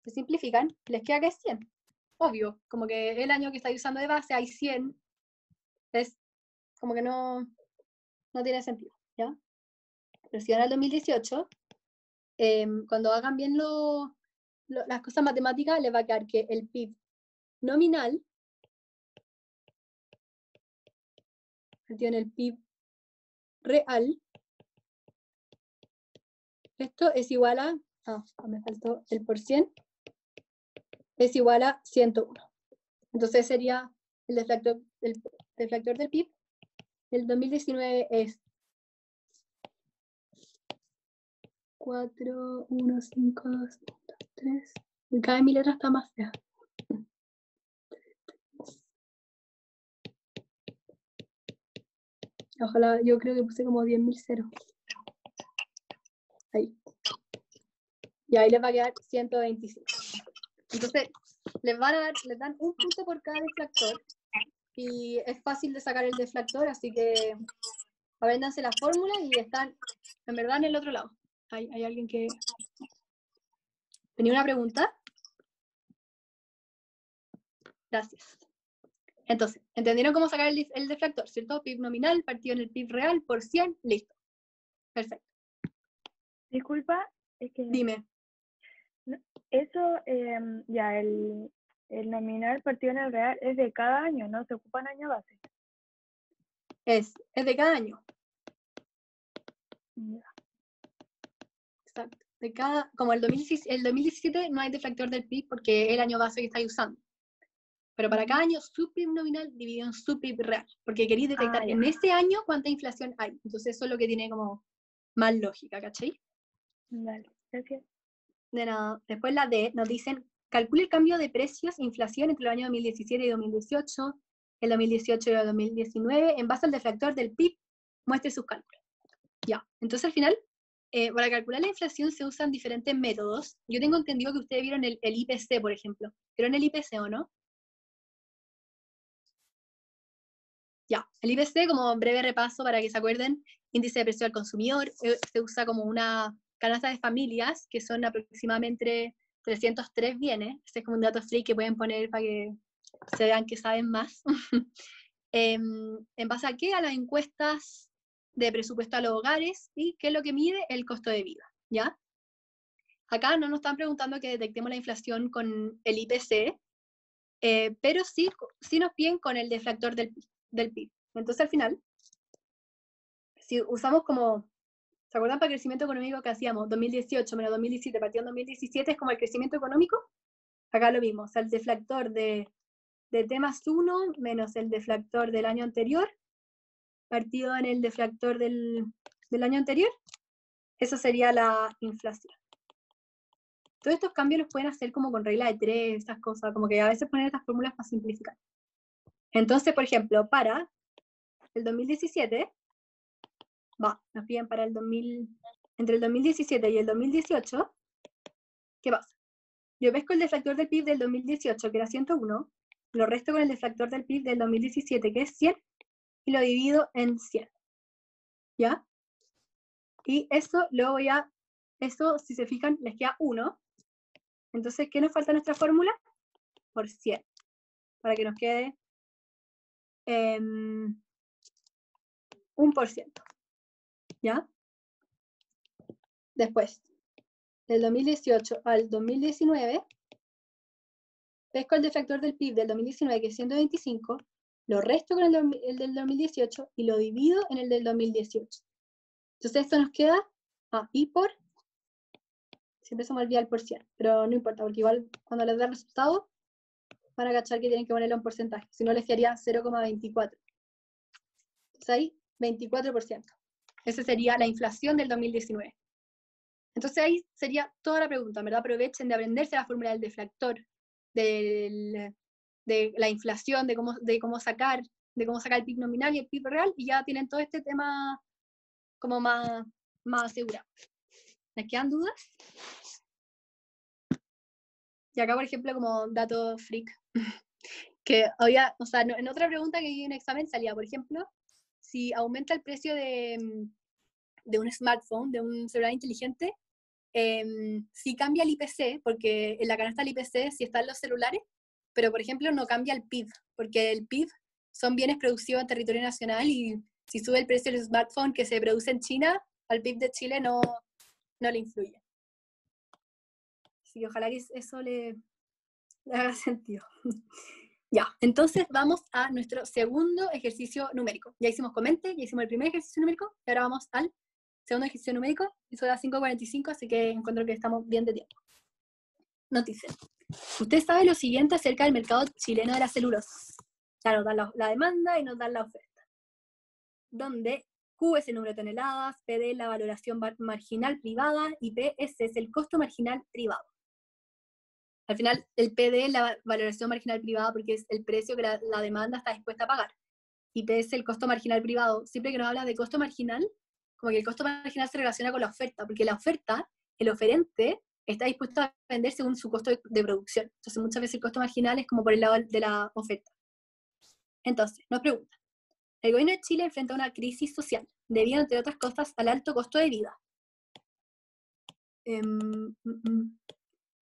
se simplifican, les queda que es 100. Obvio, como que el año que estáis usando de base hay 100, es como que no tiene sentido, ¿ya? Pero si van al 2018, cuando hagan bien las cosas matemáticas, les va a quedar que el PIB nominal tiene el PIB real. Esto es igual a, me faltó el por cien, es igual a 101. Entonces sería el deflactor del PIB. El 2019 es 4, 1, 5, 2, 3. Cada mi letra está más fea. Ojalá, yo creo que puse como 10.000 ceros. Ahí. Y ahí les va a quedar 125. Entonces, les dan un punto por cada deflactor. Y es fácil de sacar el deflactor, así que apréndanse la fórmula y están, en verdad, en el otro lado. ¿Hay alguien que... ¿Tenía una pregunta? Gracias. Entonces, ¿entendieron cómo sacar el deflactor? ¿Cierto? PIB nominal partido en el PIB real por 100, listo. Perfecto. Disculpa, es que... Dime. Eso, ya, el nominal partido en el real es de cada año, ¿no? Se ocupa en año base. Es de cada año. Ya. Exacto. De cada, como el 2017 no hay deflactor del PIB porque es el año base que estáis usando. Pero para cada año, su PIB nominal dividido en su PIB real. Porque queréis detectar en ese año cuánta inflación hay. Entonces eso es lo que tiene como más lógica, ¿cachai? Vale, gracias. De nada. Después la D nos dicen, calcule el cambio de precios e inflación entre el año 2017 y 2018, el 2018 y el 2019, en base al deflactor del PIB, muestre sus cálculos. Ya, entonces al final, para calcular la inflación se usan diferentes métodos. Yo tengo entendido que ustedes vieron el IPC, por ejemplo. ¿Vieron el IPC o no? Ya, el IPC, como breve repaso para que se acuerden, índice de precio al consumidor, se usa como una canasta de familias, que son aproximadamente 303 bienes. Este es como un dato free que pueden poner para que se vean que saben más. ¿En base a qué? A las encuestas de presupuesto a los hogares y qué es lo que mide el costo de vida, ¿ya? Acá no nos están preguntando que detectemos la inflación con el IPC, pero sí nos piden con el deflactor del PIB. Entonces al final, si usamos como, ¿se acuerdan para el crecimiento económico que hacíamos? 2018 menos 2017 partido en 2017 es como el crecimiento económico. Acá lo mismo, o sea, el deflactor de T más 1 menos el deflactor del año anterior partido en el deflactor del año anterior, eso sería la inflación. Todos estos cambios los pueden hacer como con regla de 3, estas cosas, como que a veces ponen estas fórmulas para simplificar. Entonces, por ejemplo, para el 2017, nos piden para entre el 2017 y el 2018, ¿qué pasa? Yo pesco el deflactor del PIB del 2018, que era 101, lo resto con el deflactor del PIB del 2017, que es 100, y lo divido en 100, ¿ya? Y eso si se fijan, les queda 1. Entonces, ¿qué nos falta en nuestra fórmula? Por 100, para que nos quede 1%, ¿ya? Después, del 2018 al 2019, pesco el deflactor del PIB del 2019, que es 125, lo resto con el del 2018 y lo divido en el del 2018. Entonces esto nos queda, y por, siempre se me olvida el por 100, pero no importa, porque igual cuando les da el resultado, van a cachar que tienen que ponerle un porcentaje, si no les quedaría 0,24. Entonces ahí, 24%. Esa sería la inflación del 2019. Entonces ahí sería toda la pregunta, ¿verdad? Aprovechen de aprenderse la fórmula del deflactor, de la inflación, de cómo sacar el PIB nominal y el PIB real, y ya tienen todo este tema como más asegurado. ¿Les quedan dudas? Y acá, por ejemplo, como dato freak, que había, o sea, en otra pregunta que vi en un examen salía, por ejemplo, si aumenta el precio de un smartphone, de un celular inteligente, si cambia el IPC, porque en la canasta del IPC sí están los celulares, pero por ejemplo no cambia el PIB, porque el PIB son bienes producidos en territorio nacional y si sube el precio del smartphone que se produce en China, al PIB de Chile no le influye. Así que ojalá que eso le haga sentido. Ya, entonces vamos a nuestro segundo ejercicio numérico. Ya hicimos comente, ya hicimos el primer ejercicio numérico, y ahora vamos al segundo ejercicio numérico, y son las 5:45, así que encuentro que estamos bien de tiempo. Nos dice, usted sabe lo siguiente acerca del mercado chileno de la celulosa. Ya nos dan la demanda y nos dan la oferta. Donde Q es el número de toneladas, PD es la valoración marginal privada y PS es el costo marginal privado. Al final, el PD es la valoración marginal privada porque es el precio que la demanda está dispuesta a pagar. Y PS es el costo marginal privado. Siempre que nos habla de costo marginal, como que el costo marginal se relaciona con la oferta, porque la oferta, el oferente, está dispuesto a vender según su costo de producción. Entonces, muchas veces el costo marginal es como por el lado de la oferta. Entonces, nos pregunta, el gobierno de Chile enfrenta una crisis social, debido, entre otras cosas, al alto costo de vida.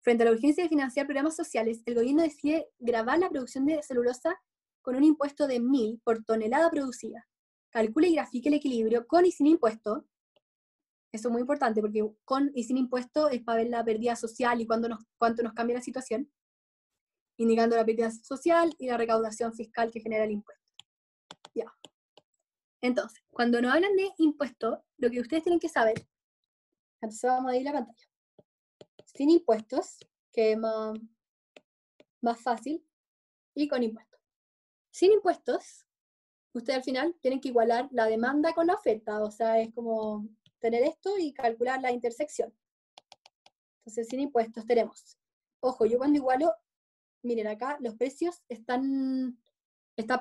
Frente a la urgencia de financiar programas sociales, el gobierno decide gravar la producción de celulosa con un impuesto de 1.000 por tonelada producida. Calcule y grafique el equilibrio con y sin impuesto. Eso es muy importante porque con y sin impuesto es para ver la pérdida social y cuánto nos cambia la situación, indicando la pérdida social y la recaudación fiscal que genera el impuesto. Ya. Entonces, cuando nos hablan de impuesto, lo que ustedes tienen que saber, entonces vamos a ir a la pantalla. Sin impuestos, que es más fácil, y con impuestos. Sin impuestos, ustedes al final tienen que igualar la demanda con la oferta, o sea, es como tener esto y calcular la intersección. Entonces, sin impuestos tenemos, ojo, yo cuando igualo, miren acá, los precios está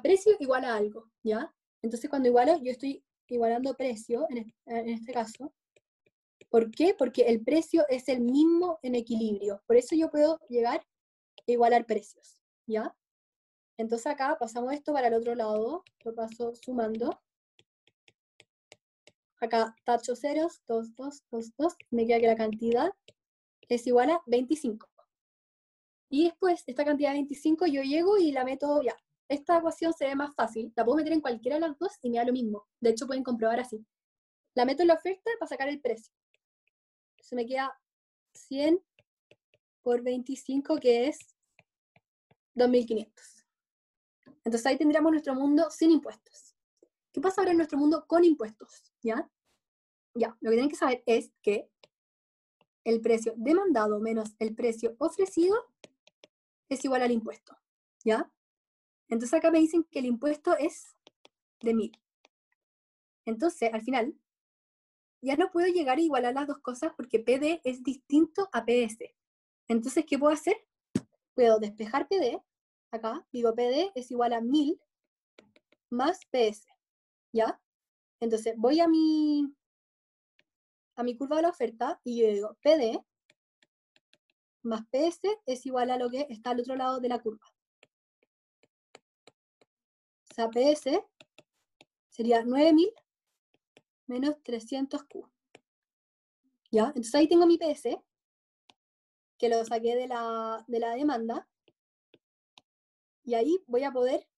precio igual a algo, ¿ya? Entonces cuando igualo, yo estoy igualando precio, en este caso. ¿Por qué? Porque el precio es el mismo en equilibrio. Por eso yo puedo llegar a igualar precios, ¿ya? Entonces acá pasamos esto para el otro lado, lo paso sumando. Acá tacho ceros, 2, 2, 2, 2, me queda que la cantidad es igual a 25. Y después, esta cantidad de 25 yo llego y la meto ya. Esta ecuación se ve más fácil, la puedo meter en cualquiera de las dos y me da lo mismo. De hecho, pueden comprobar así. La meto en la oferta para sacar el precio. Se me queda 100 por 25, que es 2.500. Entonces ahí tendríamos nuestro mundo sin impuestos. ¿Qué pasa ahora en nuestro mundo con impuestos? ¿Ya? Ya, lo que tienen que saber es que el precio demandado menos el precio ofrecido es igual al impuesto. ¿Ya? Entonces acá me dicen que el impuesto es de 1.000. Entonces, al final, ya no puedo llegar a igualar las dos cosas porque PD es distinto a PS. Entonces, ¿qué puedo hacer? Puedo despejar PD, acá, digo PD es igual a 1.000 más PS. ¿ya? Entonces voy a mi curva de la oferta y yo digo PD más PS es igual a lo que está al otro lado de la curva. O sea, PS sería 9000 menos 300Q. ¿Ya? Entonces ahí tengo mi PS, que lo saqué de la demanda, y ahí voy a poder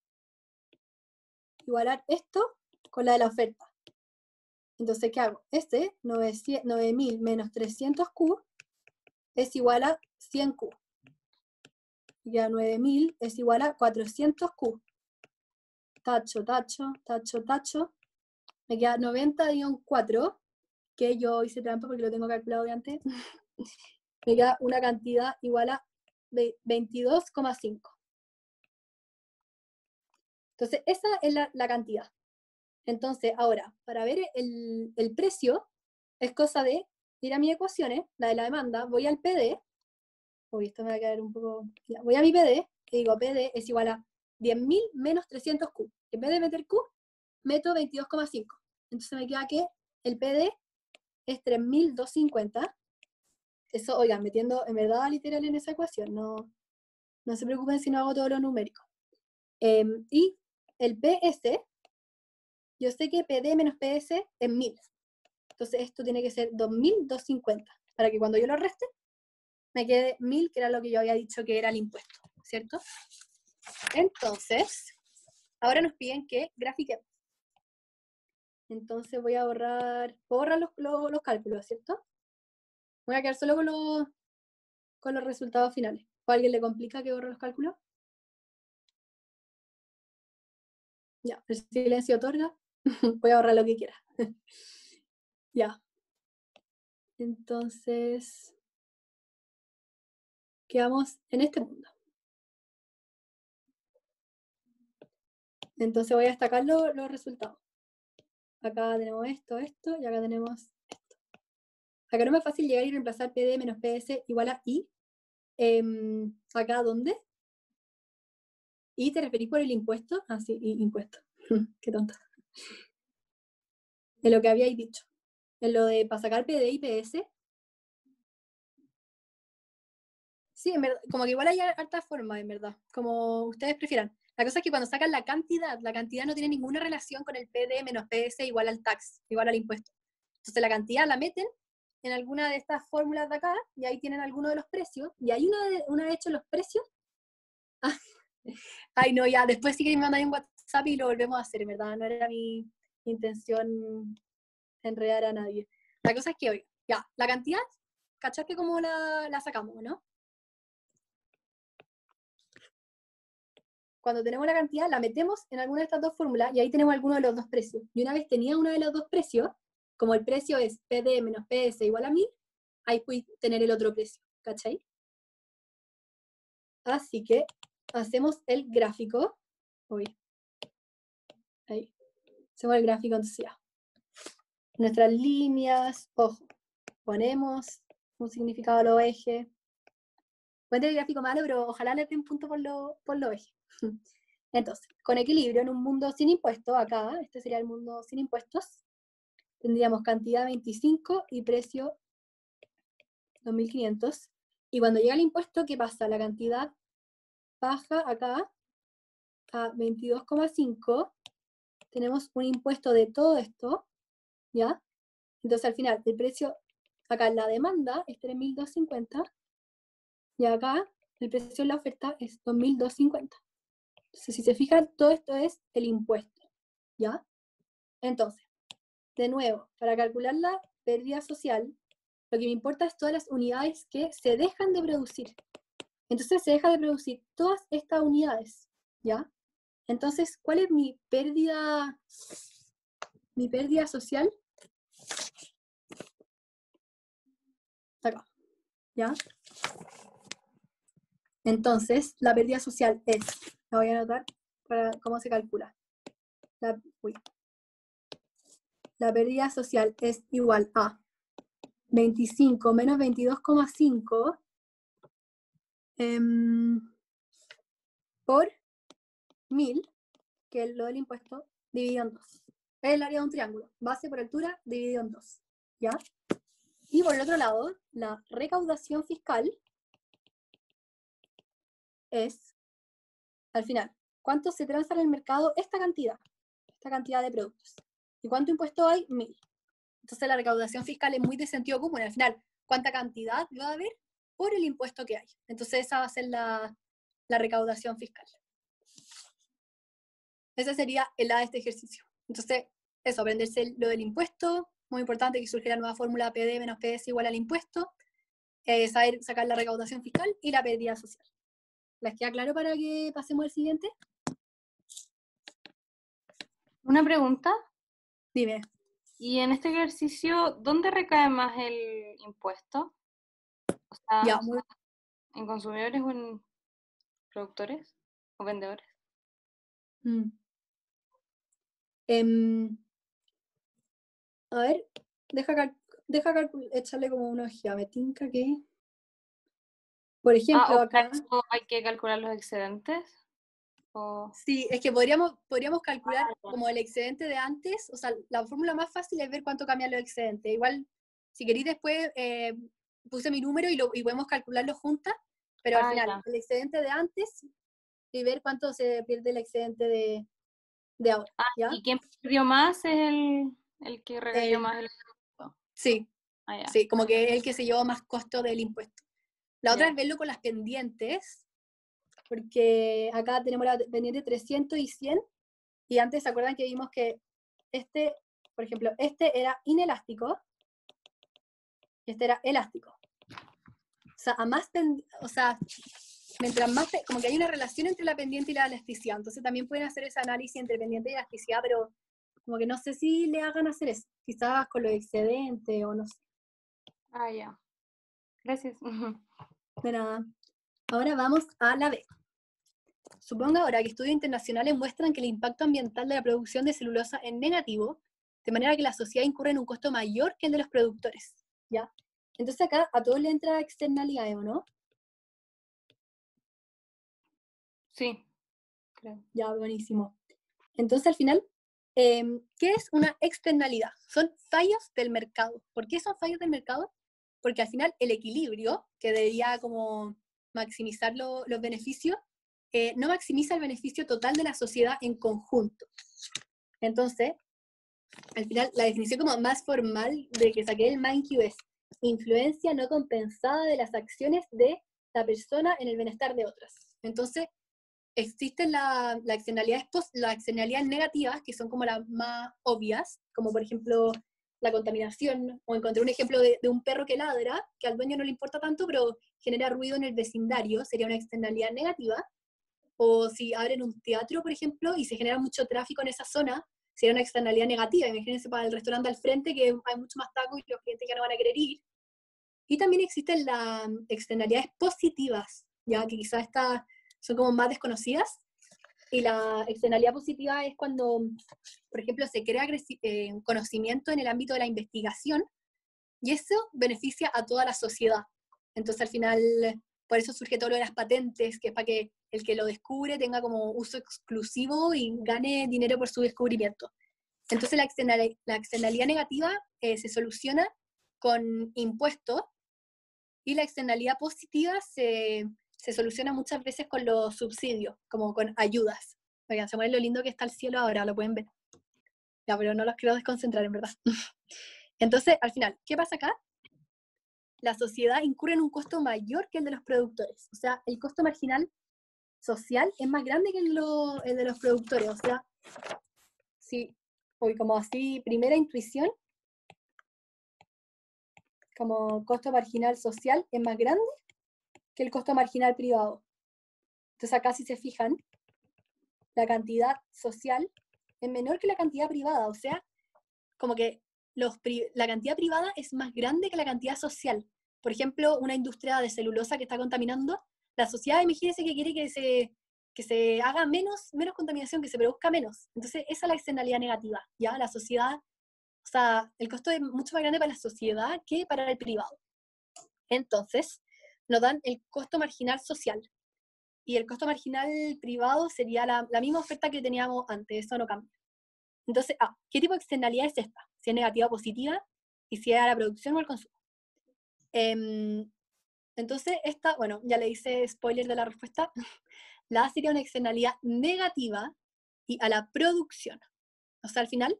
igualar esto con la de la oferta. Entonces, ¿qué hago? 9000 menos 300Q es igual a 100Q. Y a 9000 es igual a 400Q. Tacho, tacho, tacho, tacho. Me queda 90-4, que yo hice trampa porque lo tengo calculado de antes. Me queda una cantidad igual a 22,5. Entonces, esa es la cantidad. Entonces, ahora, para ver el precio, es cosa de ir a mis ecuaciones, la de la demanda, voy al PD. Uy, esto me va a quedar un poco... Ya, voy a mi PD, y digo, PD es igual a 10.000 menos 300Q. En vez de meter Q, meto 22,5. Entonces me queda que el PD es 3.250. Eso, oigan, metiendo en verdad literal en esa ecuación, no se preocupen si no hago todo lo numérico. Y el PS, yo sé que PD menos PS es 1000. Entonces esto tiene que ser 2250, para que cuando yo lo reste, me quede 1000, que era lo que yo había dicho que era el impuesto, ¿cierto? Entonces, ahora nos piden que grafiquemos. Entonces voy a borrar, puedo borrar los cálculos, ¿cierto? Voy a quedar solo con los resultados finales. ¿O a alguien le complica que borre los cálculos? Ya, el silencio otorga. Voy a borrar lo que quiera. Ya. Entonces, quedamos en este mundo. Entonces voy a destacar los resultados. Acá tenemos esto, y acá tenemos esto. Acá no es más fácil llegar y reemplazar PD menos PS igual a I. ¿Acá dónde? ¿Y te referís por el impuesto? Ah, sí, impuesto. Qué tonta. En lo que habíais dicho. En lo de para sacar PD y PS. Sí, en verdad, como que igual hay hartas formas, en verdad. Como ustedes prefieran. La cosa es que cuando sacan la cantidad no tiene ninguna relación con el PD menos PS igual al tax, igual al impuesto. Entonces la cantidad la meten en alguna de estas fórmulas de acá, y ahí tienen algunos de los precios, y hay una de hecho los precios. Ay, no, ya, después sí que me mandan un WhatsApp y lo volvemos a hacer, en verdad, no era mi intención enredar a nadie. La cosa es que hoy, ya, la cantidad, ¿cachaste cómo la sacamos, no? Cuando tenemos la cantidad, la metemos en alguna de estas dos fórmulas y ahí tenemos alguno de los dos precios. Y una vez tenía uno de los dos precios, como el precio es PD menos PS igual a 1000, ahí puedes tener el otro precio, ¿cachai? Así que hacemos el gráfico. Uy. Ahí. Hacemos el gráfico entonces ya. Nuestras líneas, ojo, ponemos un significado a los ejes. Puede el gráfico malo, pero ojalá le den punto por los ejes. Entonces, con equilibrio en un mundo sin impuestos, acá, este sería el mundo sin impuestos, tendríamos cantidad 25 y precio 2500. Y cuando llega el impuesto, ¿qué pasa? La cantidad baja acá a 22,5. Tenemos un impuesto de todo esto, ¿ya? Entonces al final, el precio, acá en la demanda es 3250, y acá el precio en la oferta es 2250. Entonces, si se fijan, todo esto es el impuesto, ¿ya? Entonces, de nuevo, para calcular la pérdida social, lo que me importa es todas las unidades que se dejan de producir. Entonces se deja de producir todas estas unidades, ¿ya? Entonces, ¿cuál es mi pérdida social? Acá, ¿ya? Entonces, la pérdida social es, la voy a anotar para cómo se calcula. La pérdida social es igual a 25 menos 22,5 por 1000, que es lo del impuesto, dividido en 2. es el área de un triángulo, base por altura dividido en 2, ¿ya? Y por el otro lado, la recaudación fiscal es, al final, ¿cuánto se transa en el mercado esta cantidad de productos? ¿Y cuánto impuesto hay? 1000. Entonces la recaudación fiscal es muy de sentido común, al final, ¿cuánta cantidad va a haber por el impuesto que hay? Entonces esa va a ser la recaudación fiscal. Ese sería el A de este ejercicio. Entonces, eso, aprenderse lo del impuesto, muy importante que surge la nueva fórmula PD menos PS igual al impuesto, saber sacar la recaudación fiscal y la pérdida social. ¿Les queda claro para que pasemos al siguiente? Una pregunta, Dime. y en este ejercicio, ¿dónde recae más el impuesto? O sea, Ya, muy, ¿en consumidores o en productores o vendedores? mm. Em, a ver, deja echarle como una ojeada. Me tinca que, por ejemplo, ¿O para acá, eso hay que calcular los excedentes? ¿O... sí, es que podríamos calcular ya. como el excedente de antes, o sea, la fórmula más fácil es ver cuánto cambian los excedentes. Igual, si queréis después, puse mi número y podemos calcularlo juntas, pero al final, Ya. el excedente de antes y ver cuánto se pierde el excedente de ahora, ¿ya? ¿Y quién perdió más es el que recayó El- más el impuesto? sí, Ya. sí, como que es el que se llevó más costo del impuesto. La otra Ya. es verlo con las pendientes, porque acá tenemos la pendiente 300 y 100, y antes se acuerdan que vimos que por ejemplo, este era inelástico y este era elástico. O sea, mientras más, como que hay una relación entre la pendiente y la elasticidad, entonces también pueden hacer ese análisis entre pendiente y elasticidad, pero como que no sé si le hagan hacer eso, quizás con los excedentes o no sé. Ya. Gracias. De nada. Ahora vamos a la B. Suponga ahora que estudios internacionales muestran que el impacto ambiental de la producción de celulosa es negativo, de manera que la sociedad incurre en un costo mayor que el de los productores, ¿ya? Entonces acá a todos le entra externalidades, ¿o no? Sí, creo. Ya, buenísimo. Entonces al final, ¿qué es una externalidad? Son fallos del mercado. ¿Por qué son fallos del mercado? Porque al final el equilibrio, que debería como maximizar los beneficios, no maximiza el beneficio total de la sociedad en conjunto. Entonces, al final, la definición como más formal de que saqué el MindQ es influencia no compensada de las acciones de la persona en el bienestar de otras. Entonces, existen las externalidades negativas, que son como las más obvias, como por ejemplo la contaminación, o encontré un ejemplo de un perro que ladra, que al dueño no le importa tanto, pero genera ruido en el vecindario, sería una externalidad negativa. O si abren un teatro, por ejemplo, y se genera mucho tráfico en esa zona, sería una externalidad negativa. Imagínense para el restaurante al frente que hay mucho más tacos y los clientes ya no van a querer ir. Y también existen las externalidades positivas, ya que quizás estas son como más desconocidas. Y la externalidad positiva es cuando, por ejemplo, se crea conocimiento en el ámbito de la investigación y eso beneficia a toda la sociedad. Entonces, al final, por eso surge todo lo de las patentes, que es para que el que lo descubre tenga como uso exclusivo y gane dinero por su descubrimiento. Entonces, la externalidad negativa se soluciona con impuestos y la externalidad positiva se soluciona muchas veces con los subsidios, como con ayudas. Oigan, se mueve lo lindo que está el cielo ahora, lo pueden ver. Ya, pero no los quiero desconcentrar, en verdad. Entonces, al final, ¿qué pasa acá? La sociedad incurre en un costo mayor que el de los productores. O sea, el costo marginal social es más grande que el de los productores. O sea, si, hoy como así, primera intuición, como costo marginal social es más grande que el costo marginal privado. Entonces acá si se fijan, la cantidad social es menor que la cantidad privada. O sea, como que la cantidad privada es más grande que la cantidad social. Por ejemplo, una industria de celulosa que está contaminando, la sociedad, imagínense que quiere que se haga menos contaminación, que se produzca menos. Entonces, esa es la externalidad negativa, ¿ya? La sociedad, o sea, el costo es mucho más grande para la sociedad que para el privado. Entonces, nos dan el costo marginal social. Y el costo marginal privado sería la misma oferta que teníamos antes, eso no cambia. Entonces, ¿qué tipo de externalidad es esta? Si es negativa o positiva, y si es a la producción o al consumo. Entonces, esta, bueno, ya le hice spoiler de la respuesta. La A sería una externalidad negativa y a la producción. O sea, al final,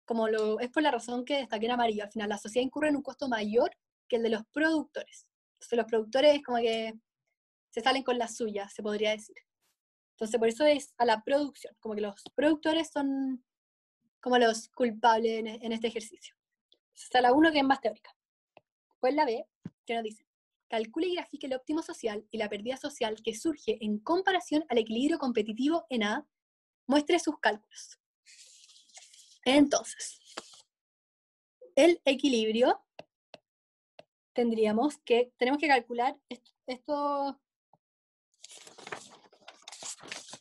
como es por la razón que destaqué en amarillo, al final la sociedad incurre en un costo mayor que el de los productores. Entonces los productores como que se salen con la suya, se podría decir. Entonces por eso es a la producción, como que los productores son como los culpables en este ejercicio. Está la 1 que es más teórica. Pues la B, que nos dice, calcule y grafique el óptimo social y la pérdida social que surge en comparación al equilibrio competitivo en A, muestre sus cálculos. Entonces, el equilibrio tenemos que calcular esto.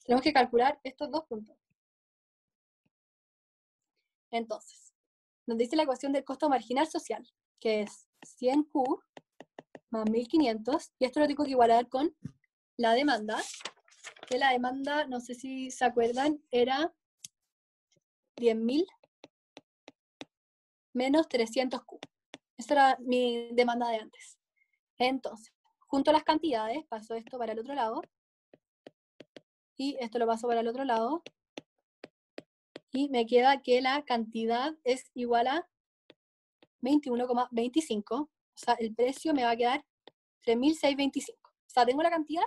Tenemos que calcular estos dos puntos. Entonces, nos dice la ecuación del costo marginal social, que es 100Q más 1500, y esto lo tengo que igualar con la demanda, que la demanda, no sé si se acuerdan, era 10.000 menos 300Q. Esa era mi demanda de antes. Entonces, junto a las cantidades, paso esto para el otro lado, y esto lo paso para el otro lado, y me queda que la cantidad es igual a 21,25, o sea, el precio me va a quedar 3.625. O sea, tengo la cantidad,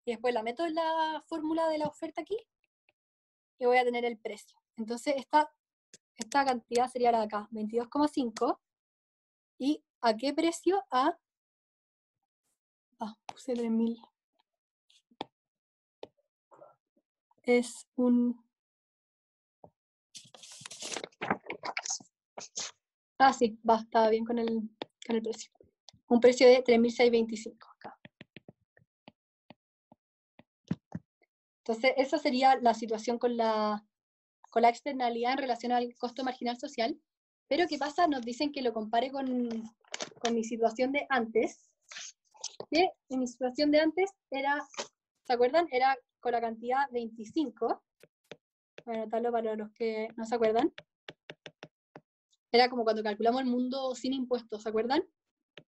y después la meto en la fórmula de la oferta aquí, y voy a tener el precio. Entonces, esta cantidad sería la de acá, 22,5, ¿y a qué precio? Puse 3.000. Es un... sí, estaba bien con el precio. Un precio de 3.625 acá. Entonces, esa sería la situación con la externalidad en relación al costo marginal social. Pero, ¿qué pasa? Nos dicen que lo compare con mi situación de antes. Que en mi situación de antes era, ¿se acuerdan? Era con la cantidad 25. Voy a anotarlo para los que no se acuerdan. Era como cuando calculamos el mundo sin impuestos, ¿se acuerdan?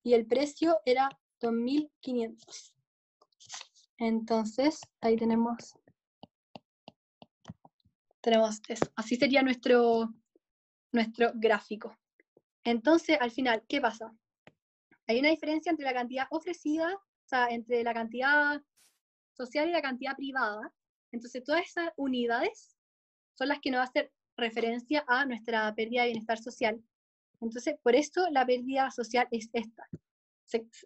Y el precio era 2.500. Entonces, ahí tenemos eso. Así sería nuestro gráfico. Entonces, al final, ¿qué pasa? Hay una diferencia entre la cantidad ofrecida, o sea, entre la cantidad social y la cantidad privada. Entonces, todas esas unidades son las que nos hacen referencia a nuestra pérdida de bienestar social. Entonces, por eso la pérdida social es esta.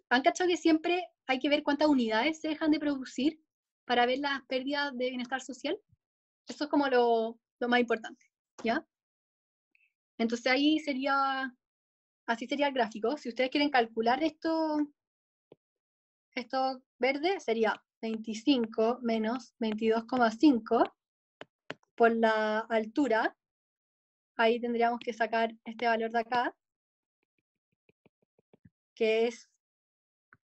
¿Han cachado que siempre hay que ver cuántas unidades se dejan de producir para ver las pérdidas de bienestar social? Eso es como lo más importante, ¿ya? Entonces ahí así sería el gráfico. Si ustedes quieren calcular esto verde, sería 25 menos 22,5 por la altura. Ahí tendríamos que sacar este valor de acá, que es,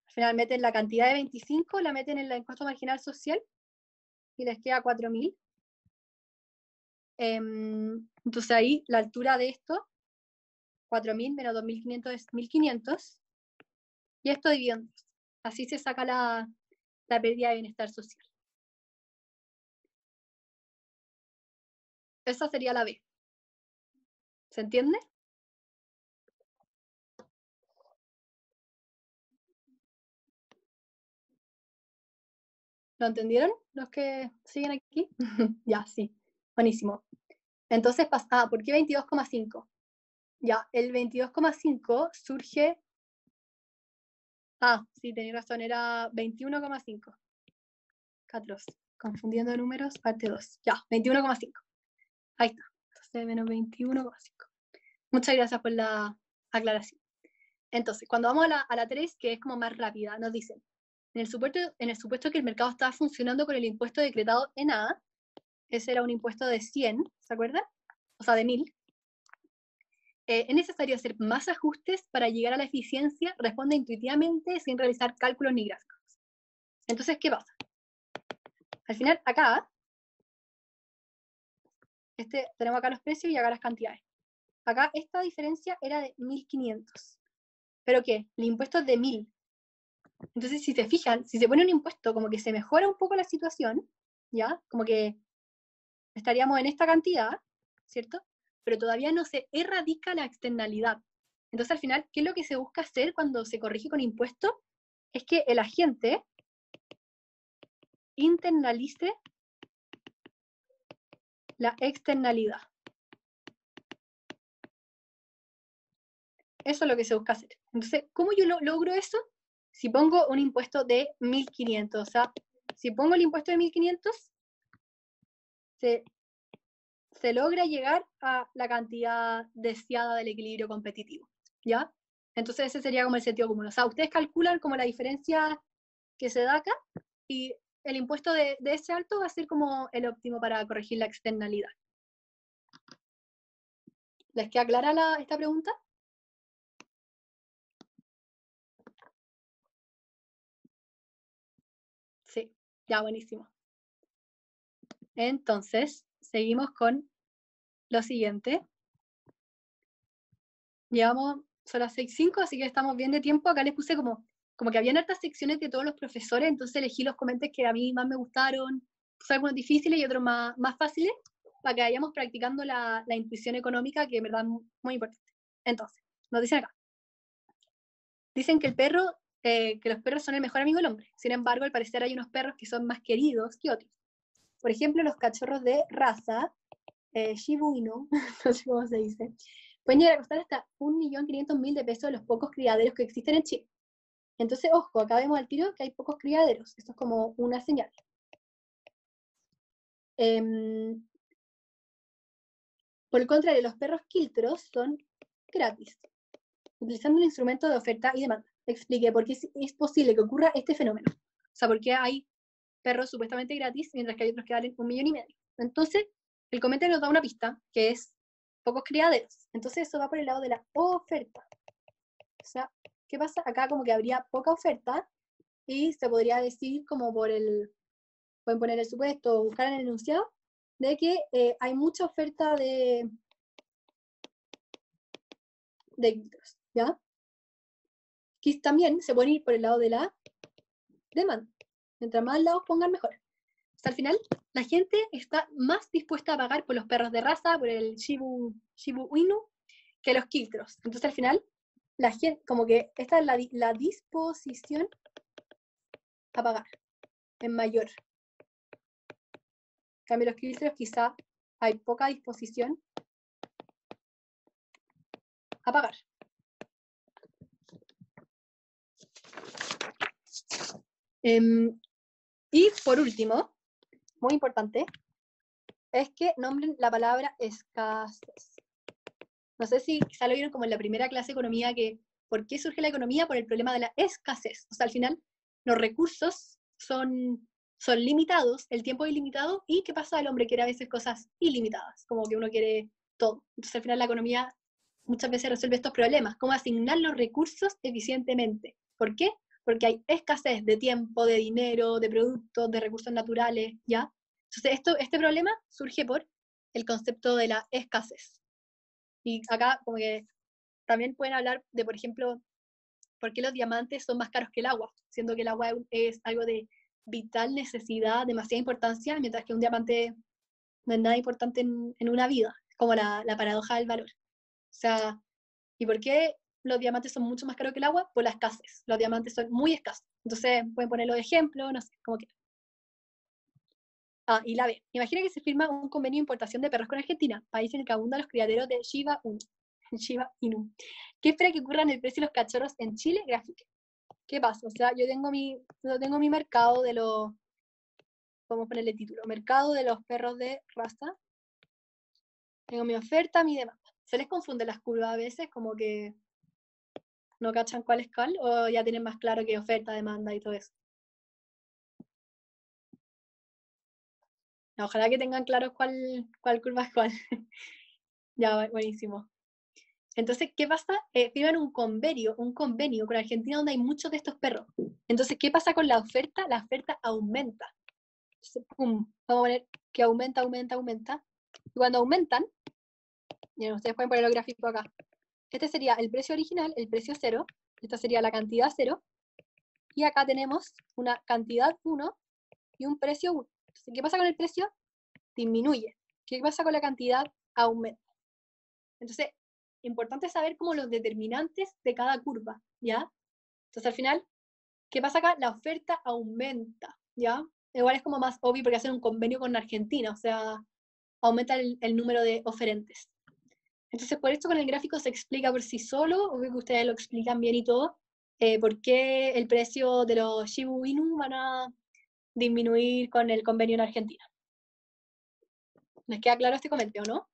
al final meten la cantidad de 25, la meten en el costo marginal social, y les queda 4.000. Entonces ahí la altura de esto, 4.000 menos 2.500 es 1.500, y esto dividido en 2. Así se saca la pérdida de bienestar social. Esa sería la B. ¿Se entiende? ¿Lo entendieron los que siguen aquí? Ya, sí. Buenísimo. Entonces, ¿por qué 22,5? Ya, el 22,5 surge... sí, tenéis razón, era 21,5. 14. Confundiendo números, parte 2. Ya, 21,5. Ahí está. Entonces, menos 21,5. Muchas gracias por la aclaración. Entonces, cuando vamos a la 3, que es como más rápida, nos dicen, en el supuesto que el mercado estaba funcionando con el impuesto decretado en A, ese era un impuesto de 100, ¿se acuerdan? O sea, de 1.000. Es necesario hacer más ajustes para llegar a la eficiencia, responde intuitivamente sin realizar cálculos ni gráficos. Entonces, ¿qué pasa? Al final, acá, tenemos acá los precios y acá las cantidades. Acá esta diferencia era de 1.500. ¿Pero qué? El impuesto es de 1.000. Entonces, si se fijan, si se pone un impuesto, como que se mejora un poco la situación, ¿ya? Como que estaríamos en esta cantidad, ¿cierto? Pero todavía no se erradica la externalidad. Entonces, al final, ¿qué es lo que se busca hacer cuando se corrige con impuestos? Es que el agente internalice la externalidad. Eso es lo que se busca hacer. Entonces, ¿cómo yo logro eso? Si pongo un impuesto de 1.500, o sea, si pongo el impuesto de 1.500, se logra llegar a la cantidad deseada del equilibrio competitivo, ¿ya? Entonces ese sería como el sentido común. O sea, ustedes calculan como la diferencia que se da acá y el impuesto de ese alto va a ser como el óptimo para corregir la externalidad. ¿Les queda clara esta pregunta? Sí, ya, buenísimo. Entonces, seguimos con lo siguiente. Son las 6:05, así que estamos bien de tiempo. Acá les puse como que habían hartas secciones de todos los profesores, entonces elegí los comentes que a mí más me gustaron, puse algunos difíciles y otros más fáciles, para que vayamos practicando la intuición económica, que en verdad es muy importante. Entonces, nos dicen acá. Dicen que que los perros son el mejor amigo del hombre. Sin embargo, al parecer hay unos perros que son más queridos que otros. Por ejemplo, los cachorros de raza, Shiba Inu, no sé cómo se dice, pueden llegar a costar hasta 1.500.000 de pesos de los pocos criaderos que existen en Chile. Entonces, ojo, acá vemos al tiro que hay pocos criaderos. Esto es como una señal. Por el contrario, los perros quiltros son gratis, utilizando un instrumento de oferta y demanda. Expliqué por qué es posible que ocurra este fenómeno. O sea, por qué hay perros supuestamente gratis, mientras que hay otros que valen 1,5 millones. Entonces, el comentario nos da una pista, que es pocos criaderos. Entonces, eso va por el lado de la oferta. O sea, ¿qué pasa? Acá como que habría poca oferta, y se podría decir como pueden poner el supuesto o buscar en el enunciado, de que hay mucha oferta de quiltros, ¿ya? Aquí también se puede ir por el lado de la demanda. Mientras más lados pongan, mejor. Hasta el final, la gente está más dispuesta a pagar por los perros de raza, por el Shiba Inu, que los quiltros. Entonces, al final, la gente, como que esta es la disposición a pagar en mayor. En cambio, los quiltros quizá hay poca disposición a pagar. Y por último, muy importante, es que nombren la palabra escasez. No sé si quizá lo vieron como en la primera clase de economía, que ¿por qué surge la economía? Por el problema de la escasez. O sea, al final, los recursos son limitados, el tiempo es ilimitado, y ¿qué pasa? El hombre quiere a veces cosas ilimitadas, como que uno quiere todo. Entonces, al final, la economía muchas veces resuelve estos problemas, cómo asignar los recursos eficientemente. ¿Por qué? Porque hay escasez de tiempo, de dinero, de productos, de recursos naturales, ¿ya? Entonces, este problema surge por el concepto de la escasez. Y acá, como que también pueden hablar de, por ejemplo, por qué los diamantes son más caros que el agua, siendo que el agua es algo de vital necesidad, demasiada importancia, mientras que un diamante no es nada importante en una vida, como la paradoja del valor. O sea, ¿y por qué los diamantes son mucho más caros que el agua? Por la escasez. Los diamantes son muy escasos. Entonces, pueden ponerlo de ejemplo, no sé, como que. Y la B. Imagina que se firma un convenio de importación de perros con Argentina, país en el que abundan los criaderos de Shiba Inu. ¿Qué espera que ocurra en el precio de los cachorros en Chile? Grafique. ¿Qué pasa? O sea, yo tengo mi mercado de los. Vamos a ponerle título. Mercado de los perros de raza. Tengo mi oferta, mi demanda. Se les confunde las curvas a veces, como que no cachan cuál es cuál, o ya tienen más claro que oferta, demanda y todo eso. No, ojalá que tengan claro cuál curva es cuál. Ya, buenísimo. Entonces, ¿qué pasa? Firman un convenio con Argentina donde hay muchos de estos perros. Entonces, ¿qué pasa con la oferta? La oferta aumenta. Entonces, pum, vamos a poner que aumenta. Y cuando aumentan, miren, ustedes pueden poner el gráfico acá. Este sería el precio original, el precio 0. Esta sería la cantidad 0. Y acá tenemos una cantidad 1 y un precio 1. Entonces, ¿qué pasa con el precio? Disminuye. ¿Qué pasa con la cantidad? Aumenta. Entonces, importante saber como los determinantes de cada curva, ¿ya? Entonces, al final, ¿qué pasa acá? La oferta aumenta, ¿ya? Igual es como más obvio porque hacen un convenio con Argentina, o sea, aumenta el número de oferentes. Entonces, por esto con el gráfico se explica por sí solo, obvio que ustedes lo explican bien y todo, por qué el precio de los Shiba Inu van a disminuir con el convenio en Argentina. ¿Les queda claro este comentario, no?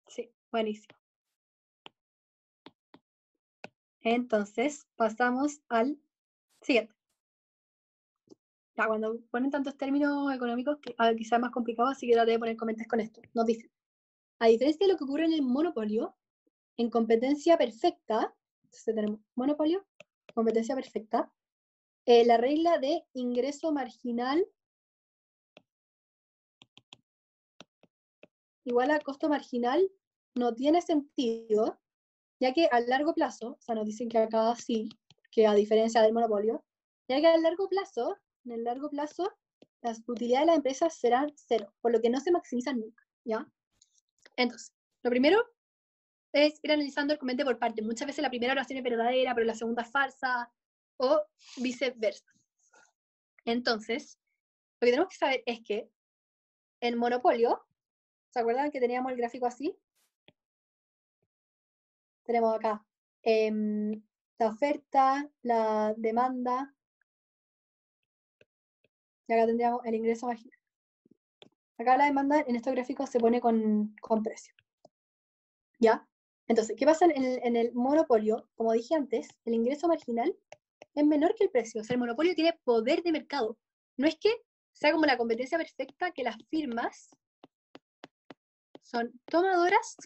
Sí, buenísimo. Entonces, pasamos al siguiente. Ya, cuando ponen tantos términos económicos, quizás es más complicado, así que traté de poner comentarios con esto. Nos dicen, a diferencia de lo que ocurre en el monopolio, en competencia perfecta, entonces tenemos monopolio, competencia perfecta, la regla de ingreso marginal igual a costo marginal no tiene sentido, ya que a largo plazo, o sea, nos dicen que acá sí, que a diferencia del monopolio, ya que a largo plazo, en el largo plazo, las utilidades de las empresas serán 0, por lo que no se maximizan nunca, ¿ya? Entonces, lo primero es ir analizando el comentario por parte. Muchas veces la primera oración es verdadera, pero la segunda es falsa, o viceversa. Entonces, lo que tenemos que saber es que en monopolio, ¿se acuerdan que teníamos el gráfico así? Tenemos acá la oferta, la demanda, y acá tendríamos el ingreso marginal. Acá la demanda en estos gráficos se pone con precio. ¿Ya? Entonces, ¿qué pasa en el monopolio? Como dije antes, el ingreso marginal es menor que el precio. O sea, el monopolio tiene poder de mercado. No es que sea como la competencia perfecta, que las firmas son tomadoras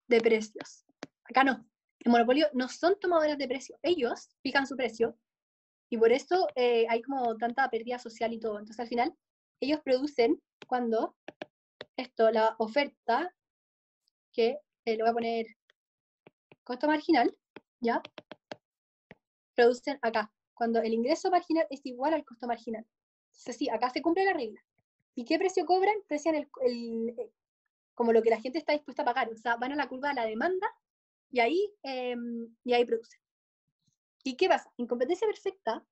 de precios. Acá no. El monopolio no son tomadoras de precios. Ellos fijan su precio y por eso hay como tanta pérdida social y todo. Entonces, al final, ellos producen cuando la oferta, que le voy a poner costo marginal, ¿ya? Producen acá, cuando el ingreso marginal es igual al costo marginal. Entonces, sí, acá se cumple la regla. ¿Y qué precio cobran? Precian como lo que la gente está dispuesta a pagar. O sea, van a la curva de la demanda y ahí producen. ¿Y qué pasa? En competencia perfecta,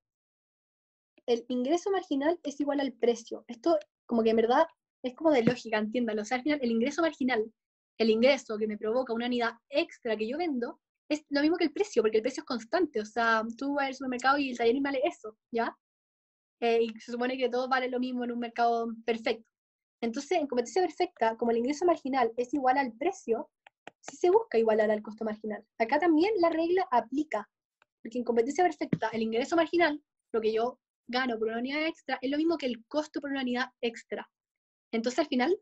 el ingreso marginal es igual al precio. Esto, como que en verdad, es como de lógica, entiéndalo. O sea, al final, el ingreso marginal, el ingreso que me provoca una unidad extra que yo vendo, es lo mismo que el precio, porque el precio es constante. O sea, tú vas al supermercado y el tallarín vale eso, ¿ya? Y se supone que todo vale lo mismo en un mercado perfecto. Entonces, en competencia perfecta, como el ingreso marginal es igual al precio, sí se busca igualar al costo marginal. Acá también la regla aplica, porque en competencia perfecta, el ingreso marginal, lo que yo gano por una unidad extra, es lo mismo que el costo por una unidad extra. Entonces, al final,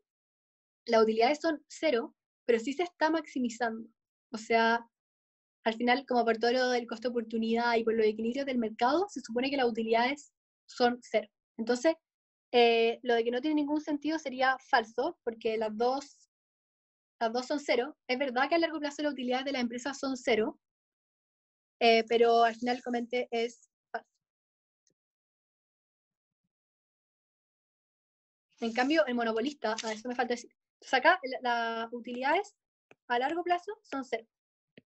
las utilidades son 0, pero sí se está maximizando. O sea, al final, como por todo lo del costo de oportunidad y por los equilibrios del mercado, se supone que las utilidades son 0. Entonces, lo de que no tiene ningún sentido sería falso, porque las dos son 0. Es verdad que a largo plazo las utilidades de las empresas son 0, pero al final comenté es falso. En cambio, el monopolista, a eso me falta decir. Entonces acá las utilidades a largo plazo son 0.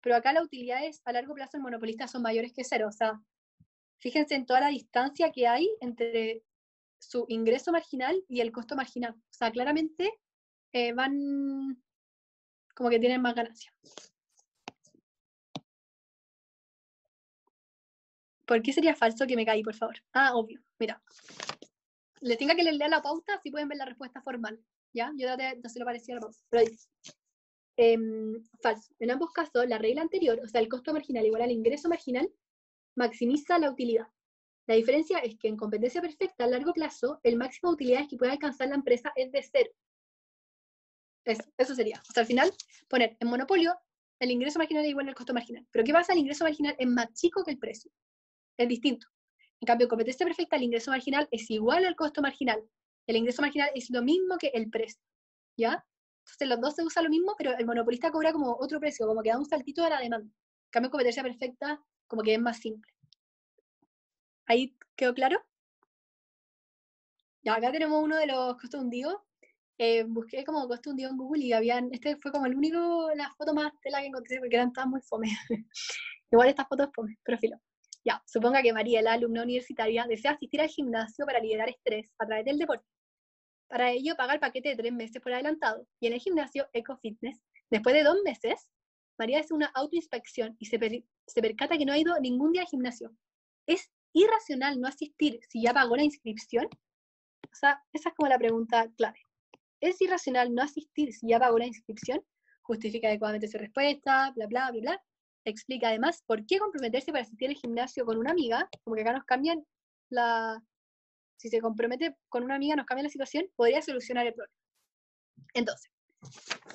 Pero acá las utilidades a largo plazo del monopolista son mayores que 0. O sea, fíjense en toda la distancia que hay entre su ingreso marginal y el costo marginal. O sea, claramente van como que tienen más ganancia. ¿Por qué sería falso que me caí, por favor? Ah, obvio. Mira. Les tenga que leer la pauta, así pueden ver la respuesta formal. ¿Ya? Yo traté de hacerlo parecido a la pauta. Pero dice, falso. En ambos casos, la regla anterior, o sea, el costo marginal igual al ingreso marginal, maximiza la utilidad. La diferencia es que en competencia perfecta a largo plazo, el máximo de utilidades que puede alcanzar la empresa es de 0. Eso sería. O sea, al final, poner en monopolio, el ingreso marginal es igual al costo marginal. Pero ¿qué pasa? El ingreso marginal es más chico que el precio. Es distinto. En cambio, competencia perfecta, el ingreso marginal es igual al costo marginal. El ingreso marginal es lo mismo que el precio, ¿ya? Entonces los dos se usa lo mismo, pero el monopolista cobra como otro precio, como que da un saltito de la demanda. En cambio, competencia perfecta, como que es más simple. ¿Ahí quedó claro? Ya, acá tenemos uno de los costos hundidos. Busqué como costo hundido en Google y este fue como el único, la foto más tela que encontré porque eran todas muy fome. Igual estas fotos fome, pero filo. Ya, suponga que María, la alumna universitaria, desea asistir al gimnasio para liberar estrés a través del deporte. Para ello, paga el paquete de 3 meses por adelantado. Y en el gimnasio Eco Fitness, después de 2 meses, María hace una autoinspección y se percata que no ha ido ningún día al gimnasio. ¿Es irracional no asistir si ya pagó la inscripción? O sea, esa es como la pregunta clave. ¿Es irracional no asistir si ya pagó la inscripción? Justifica adecuadamente su respuesta, bla, bla, bla, bla. Explica además por qué comprometerse para asistir al gimnasio con una amiga, como que acá nos cambian si se compromete con una amiga, nos cambia la situación, podría solucionar el problema. Entonces,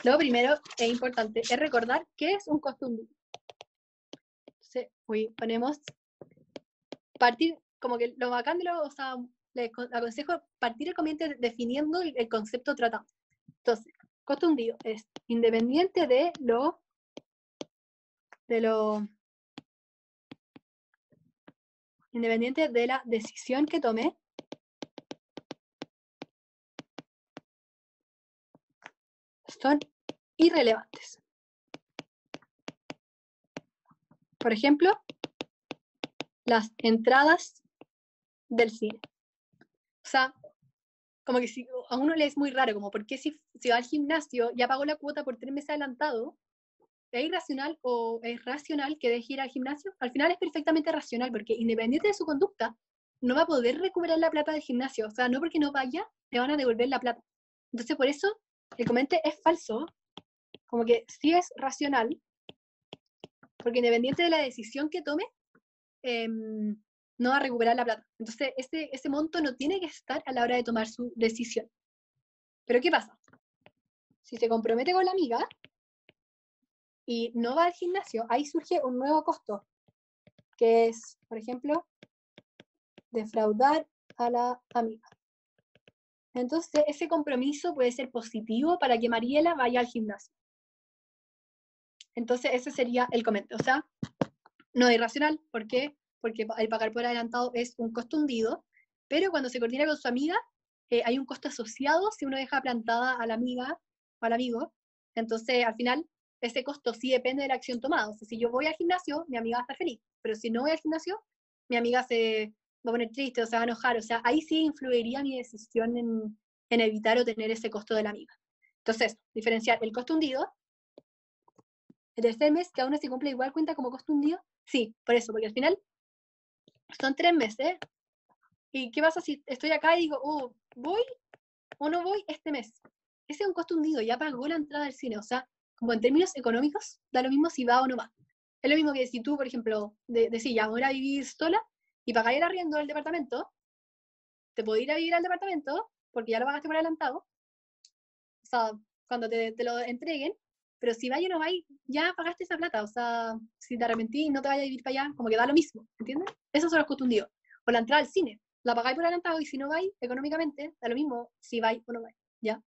lo primero e importante es recordar qué es un costo hundido. Entonces, ponemos partir, como que lo bacán de o sea, les aconsejo partir el comienzo definiendo el concepto tratado. Entonces, costo hundido es independiente de independiente de la decisión que tome, son irrelevantes. Por ejemplo, las entradas del cine. O sea, como que si a uno le es muy raro, como ¿por qué si va al gimnasio ya pagó la cuota por 3 meses adelantado? ¿Es irracional o es racional que deje ir al gimnasio? Al final es perfectamente racional, porque independiente de su conducta, no va a poder recuperar la plata del gimnasio. O sea, no porque no vaya, le van a devolver la plata. Entonces, por eso, el comente es falso, como que sí es racional, porque independiente de la decisión que tome, no va a recuperar la plata. Entonces, ese monto no tiene que estar a la hora de tomar su decisión. Pero, ¿qué pasa? Si se compromete con la amiga y no va al gimnasio, ahí surge un nuevo costo, que es, por ejemplo, defraudar a la amiga. Entonces, ese compromiso puede ser positivo para que Mariela vaya al gimnasio. Entonces, ese sería el comentario. O sea, no es irracional. ¿Por qué? Porque el pagar por adelantado es un costo hundido, pero cuando se coordina con su amiga, hay un costo asociado si uno deja plantada a la amiga o al amigo. Entonces, al final, ese costo sí depende de la acción tomada. O sea, si yo voy al gimnasio, mi amiga va a estar feliz, pero si no voy al gimnasio, mi amiga se va a poner triste o se va a enojar. O sea, ahí sí influiría mi decisión en evitar o tener ese costo de la amiga. Entonces, diferenciar el costo hundido. El tercer mes, que aún así cumple igual, cuenta como costo hundido. Sí, por eso, porque al final son 3 meses. ¿Y qué pasa si estoy acá y digo, voy o no voy este mes? Ese es un costo hundido, ya pagó la entrada al cine. O sea, como en términos económicos, da lo mismo si va o no va. Es lo mismo que si tú, por ejemplo, decís, ya voy a vivir sola y pagáis el arriendo del departamento, te podés ir a vivir al departamento porque ya lo pagaste por adelantado. O sea, cuando te lo entreguen. Pero si vaya o no vaya, ya pagaste esa plata. O sea, si te arrepentís y no te vayas a vivir para allá, como que da lo mismo, ¿entiendes? Esos son los costos hundidos. O la entrada al cine, la pagáis por adelantado y si no vais, económicamente, da lo mismo si vais o no vais, ¿ya?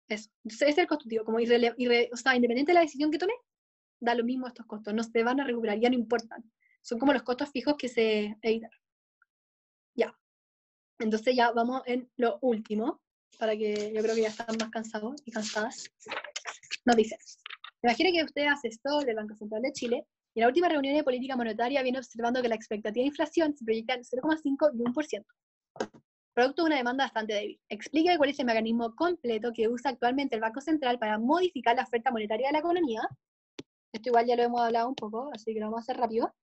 Eso. Entonces, ese es el costo hundido. Como o sea, independiente de la decisión que tome, da lo mismo estos costos. No se van a recuperar, ya no importan. Son como los costos fijos que se evitan. Ya. Entonces ya vamos en lo último, para que yo creo que ya están más cansados y cansadas. Nos dice, imagine que usted es asesor del Banco Central de Chile y en la última reunión de política monetaria viene observando que la expectativa de inflación se proyecta en 0,5 y 1%, producto de una demanda bastante débil. Explique cuál es el mecanismo completo que usa actualmente el Banco Central para modificar la oferta monetaria de la economía. Esto igual ya lo hemos hablado un poco, así que lo vamos a hacer rápido.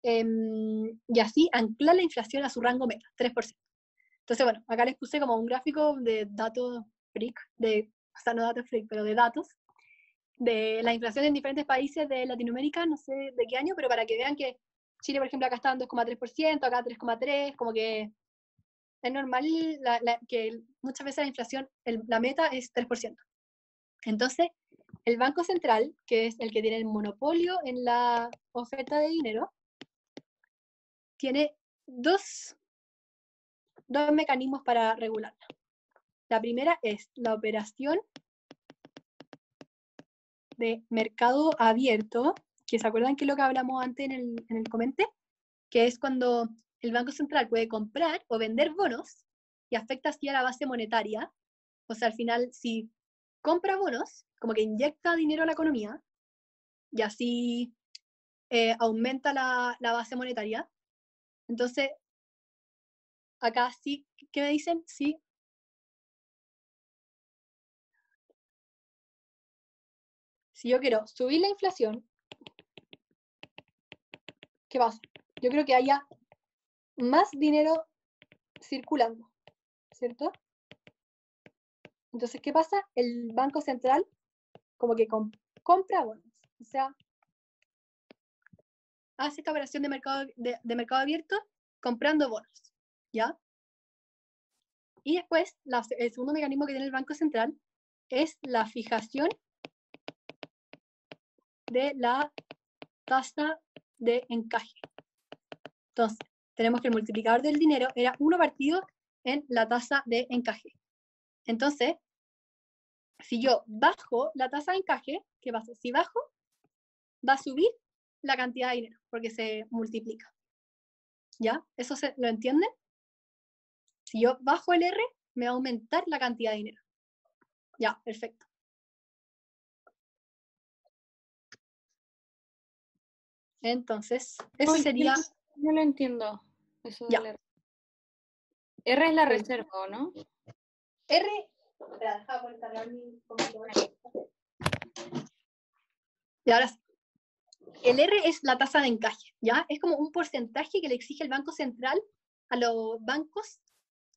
Y así anclar la inflación a su rango meta, 3%. Entonces, bueno, acá les puse como un gráfico de datos freak, o sea, no datos freak, pero de datos, de la inflación en diferentes países de Latinoamérica, no sé de qué año, pero para que vean que Chile, por ejemplo, acá está en 2,3%, acá 3,3%, como que es normal que muchas veces la inflación, la meta es 3%. Entonces, el Banco Central, que es el que tiene el monopolio en la oferta de dinero, tiene dos mecanismos para regularla. La primera es la operación de mercado abierto, que se acuerdan que es lo que hablamos antes en el comente, que es cuando el Banco Central puede comprar o vender bonos y afecta así a la base monetaria. O sea, al final, si compra bonos, como que inyecta dinero a la economía y así aumenta la base monetaria. Entonces, acá sí, ¿qué me dicen? Sí. Si yo quiero subir la inflación, ¿qué pasa? Yo creo que haya más dinero circulando, ¿cierto? Entonces, ¿qué pasa? El Banco Central como que compra bonos, o sea, hace esta operación de mercado abierto comprando bonos, ¿ya? Y después, el segundo mecanismo que tiene el Banco Central es la fijación de la tasa de encaje. Entonces, tenemos que el multiplicador del dinero era 1 partido en la tasa de encaje. Entonces, si yo bajo la tasa de encaje, ¿qué pasa? Si bajo, va a subir la cantidad de dinero, porque se multiplica. ¿Ya? ¿Eso lo entienden? Si yo bajo el R, me va a aumentar la cantidad de dinero. Ya, perfecto. Entonces, eso sería... No lo entiendo. Eso ya. del R. R es la reserva, ¿o no? R... Espera, deja por cargar mi computador. Y ahora sí. El R es la tasa de encaje, ¿ya? Es como un porcentaje que le exige el Banco Central a los bancos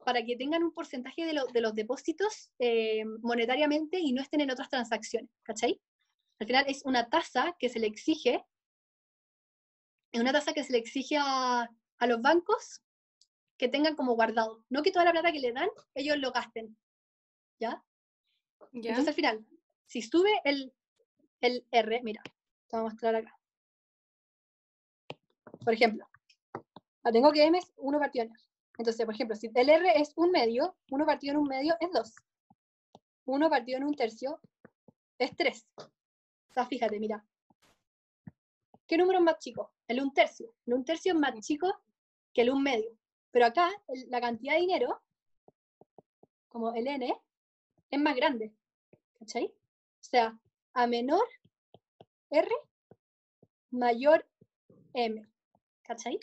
para que tengan un porcentaje de los depósitos monetariamente y no estén en otras transacciones, ¿cachai? Al final es una tasa que se le exige, a los bancos que tengan como guardado, no que toda la plata que le dan, ellos lo gasten, ¿ya? Entonces al final, si sube el R, mira, te voy a mostrar acá. Por ejemplo, la tengo que M es 1 partido en R. Entonces, por ejemplo, si el R es 1 medio, 1 partido en 1 medio es 2. 1 partido en 1 tercio es 3. O sea, fíjate, mira. ¿Qué número es más chico? El 1 tercio. El 1 tercio es más chico que el 1 medio. Pero acá, la cantidad de dinero, como el N, es más grande. ¿Cachai? O sea, a menor R, mayor M. ¿Cachai?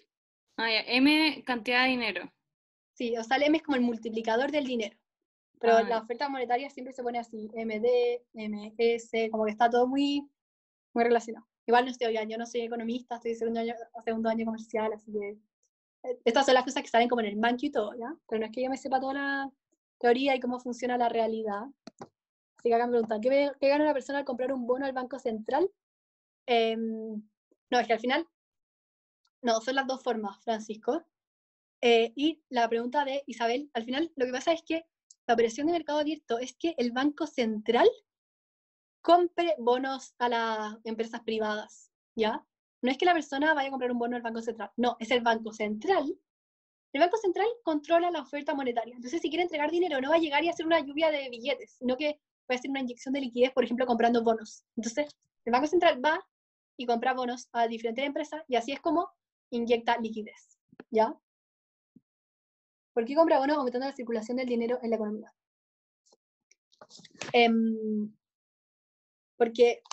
Ah, ya. M, cantidad de dinero. Sí, o sea, el M es como el multiplicador del dinero. Pero la oferta monetaria siempre se pone así, MD, MS, como que está todo muy, muy relacionado. Igual no estoy, yo no soy economista, estoy segundo año comercial, así que estas son las cosas que salen como en el mancho y todo, ¿ya? Pero no es que yo me sepa toda la teoría y cómo funciona la realidad. Así que acá me preguntan, ¿qué gana una persona al comprar un bono al Banco Central? No, es que al final, no, son las dos formas, Francisco. Y la pregunta de Isabel, al final lo que pasa es que la operación de mercado abierto es que el Banco Central compre bonos a las empresas privadas, ¿ya? No es que la persona vaya a comprar un bono al Banco Central, no, es el Banco Central. El Banco Central controla la oferta monetaria, entonces si quiere entregar dinero no va a llegar y hacer una lluvia de billetes, sino que puede hacer una inyección de liquidez, por ejemplo, comprando bonos. Entonces, el Banco Central va y compra bonos a diferentes empresas y así es como inyecta liquidez, ¿ya? ¿Por qué compra bonos aumentando la circulación del dinero en la economía? Porque,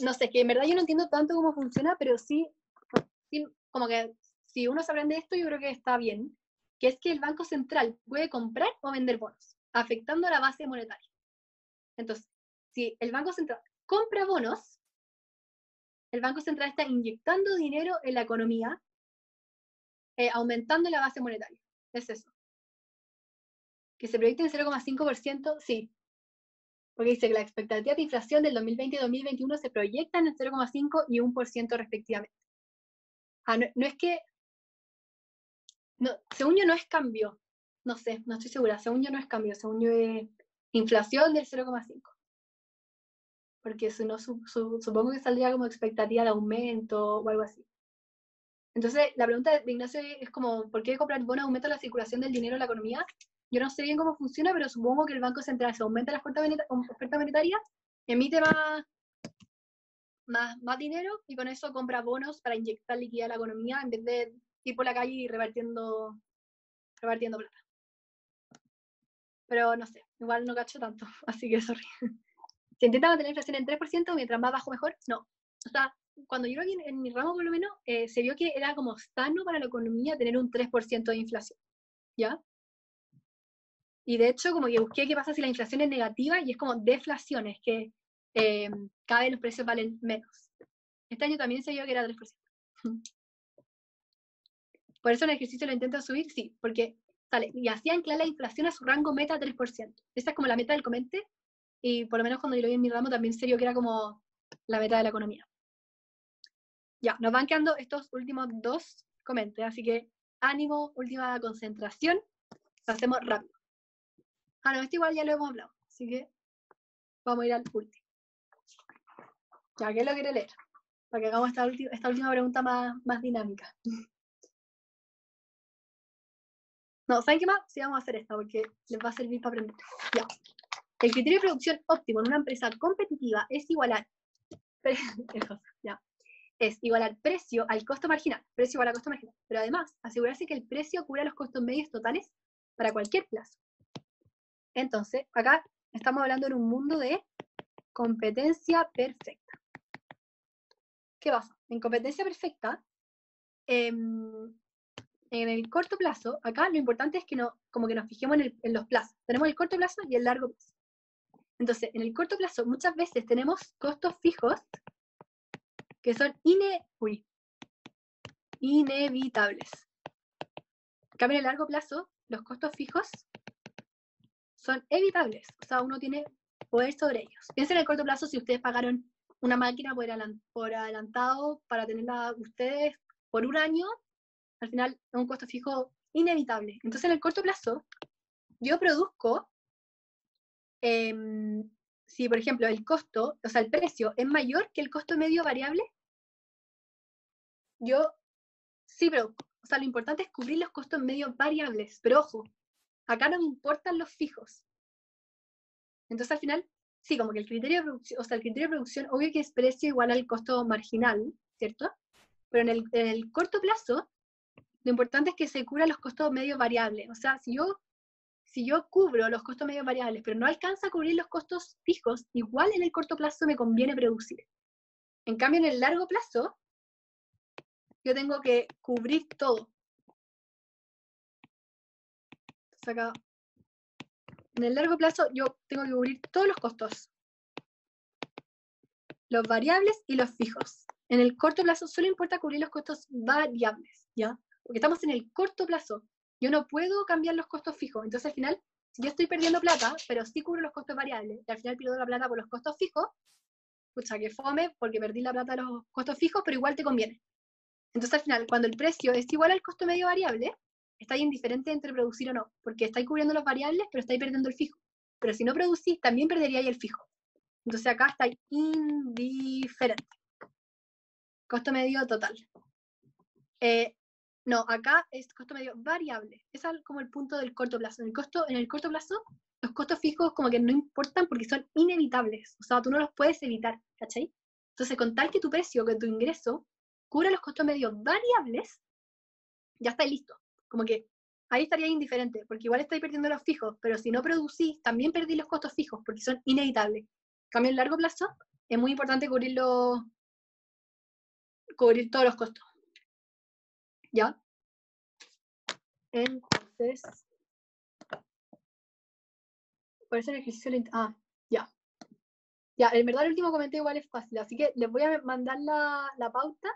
no sé, que en verdad yo no entiendo tanto cómo funciona, pero sí, como que si uno se aprende esto, yo creo que está bien, que es que el Banco Central puede comprar o vender bonos, afectando a la base monetaria. Entonces, si el Banco Central compra bonos, el Banco Central está inyectando dinero en la economía, aumentando la base monetaria. Es eso. Que se proyecte en 0,5%, sí. Porque dice que la expectativa de inflación del 2020 y 2021 se proyectan en 0,5 y 1% respectivamente. No es que... No, según yo no es cambio. No sé, no estoy segura. Según yo no es cambio. Según yo es inflación del 0,5. Porque si no, supongo que saldría como expectativa de aumento o algo así. Entonces, la pregunta de Ignacio es como, ¿por qué comprar bonos aumenta la circulación del dinero en la economía? Yo no sé bien cómo funciona, pero supongo que el Banco Central se aumenta la oferta monetaria, emite más dinero y con eso compra bonos para inyectar liquidez a la economía en vez de ir por la calle y repartiendo plata. Pero no sé, igual no cacho tanto, así que sorry. Si intenta mantener la inflación en 3%, mientras más bajo mejor, no. O sea, cuando yo lo vi en mi ramo por lo menos, se vio que era como sano para la economía tener un 3% de inflación, ¿ya? Y de hecho, como que busqué qué pasa si la inflación es negativa y es como deflación, es que cada vez los precios valen menos. Este año también se vio que era 3%. Por eso el ejercicio lo intenta subir, sí, porque sale, y así anclar la inflación a su rango meta 3%. Esa es como la meta del comente, y por lo menos cuando yo lo vi en mi ramo también se vio que era como la meta de la economía. Ya, nos van quedando estos últimos 2 comentes, así que ánimo, última concentración, lo hacemos rápido. Ah, no, este igual ya lo hemos hablado, así que vamos a ir al último. Ya, ¿qué lo quiere leer? Para que hagamos esta última pregunta más dinámica. No, ¿saben qué más? Sí, vamos a hacer esta porque les va a servir para aprender. Ya. El criterio de producción óptimo en una empresa competitiva es igualar precio al costo marginal, precio igual a costo marginal, pero además asegurarse que el precio cubra los costos medios totales para cualquier plazo. Entonces, acá estamos hablando en un mundo de competencia perfecta. ¿Qué pasa? En competencia perfecta, en el corto plazo, acá lo importante es que como que nos fijemos en los plazos. Tenemos el corto plazo y el largo plazo. Entonces, en el corto plazo muchas veces tenemos costos fijos que son inevitables. En cambio, en el largo plazo, los costos fijos son evitables. O sea, uno tiene poder sobre ellos. Piensen en el corto plazo si ustedes pagaron una máquina por adelantado para tenerla ustedes por un año, al final es un costo fijo inevitable. Entonces, en el corto plazo, yo produzco, si por ejemplo el costo, o sea, el precio es mayor que el costo medio variable, yo sí produzco. O sea, lo importante es cubrir los costos medios variables, pero ojo, acá no me importan los fijos. Entonces, al final, sí, como que el criterio de producción, o sea, el criterio de producción, obvio que es precio igual al costo marginal, ¿cierto? Pero en el corto plazo, lo importante es que se cubran los costos medios variables. O sea, si yo cubro los costos medios variables, pero no alcanza a cubrir los costos fijos, igual en el corto plazo me conviene producir. En cambio, en el largo plazo, yo tengo que cubrir todo. Entonces acá, en el largo plazo, yo tengo que cubrir todos los costos. Los variables y los fijos. En el corto plazo solo importa cubrir los costos variables, ¿ya? Porque estamos en el corto plazo. Yo no puedo cambiar los costos fijos. Entonces, al final, si yo estoy perdiendo plata, pero sí cubro los costos variables, y al final pierdo la plata por los costos fijos, pucha, que fome, porque perdí la plata de los costos fijos, pero igual te conviene. Entonces, al final, cuando el precio es igual al costo medio variable, estáis indiferente entre producir o no, porque estáis cubriendo los variables, pero estáis perdiendo el fijo. Pero si no producís, también perderíais el fijo. Entonces acá está indiferente. Costo medio total. No, acá es costo medio variable. Ese es como el punto del corto plazo. En el corto plazo, los costos fijos como que no importan porque son inevitables. O sea, tú no los puedes evitar, ¿cachai? Entonces, con tal que tu precio, que tu ingreso, cubra los costos medios variables, ya está listo. Como que ahí estaría indiferente, porque igual estáis perdiendo los fijos, pero si no producís, también perdís los costos fijos, porque son inevitables. En cambio, en largo plazo, es muy importante cubrir todos los costos. ¿Ya? Entonces, por eso el ejercicio... ya. Ya, en verdad el último comentario igual es fácil, así que les voy a mandar la pauta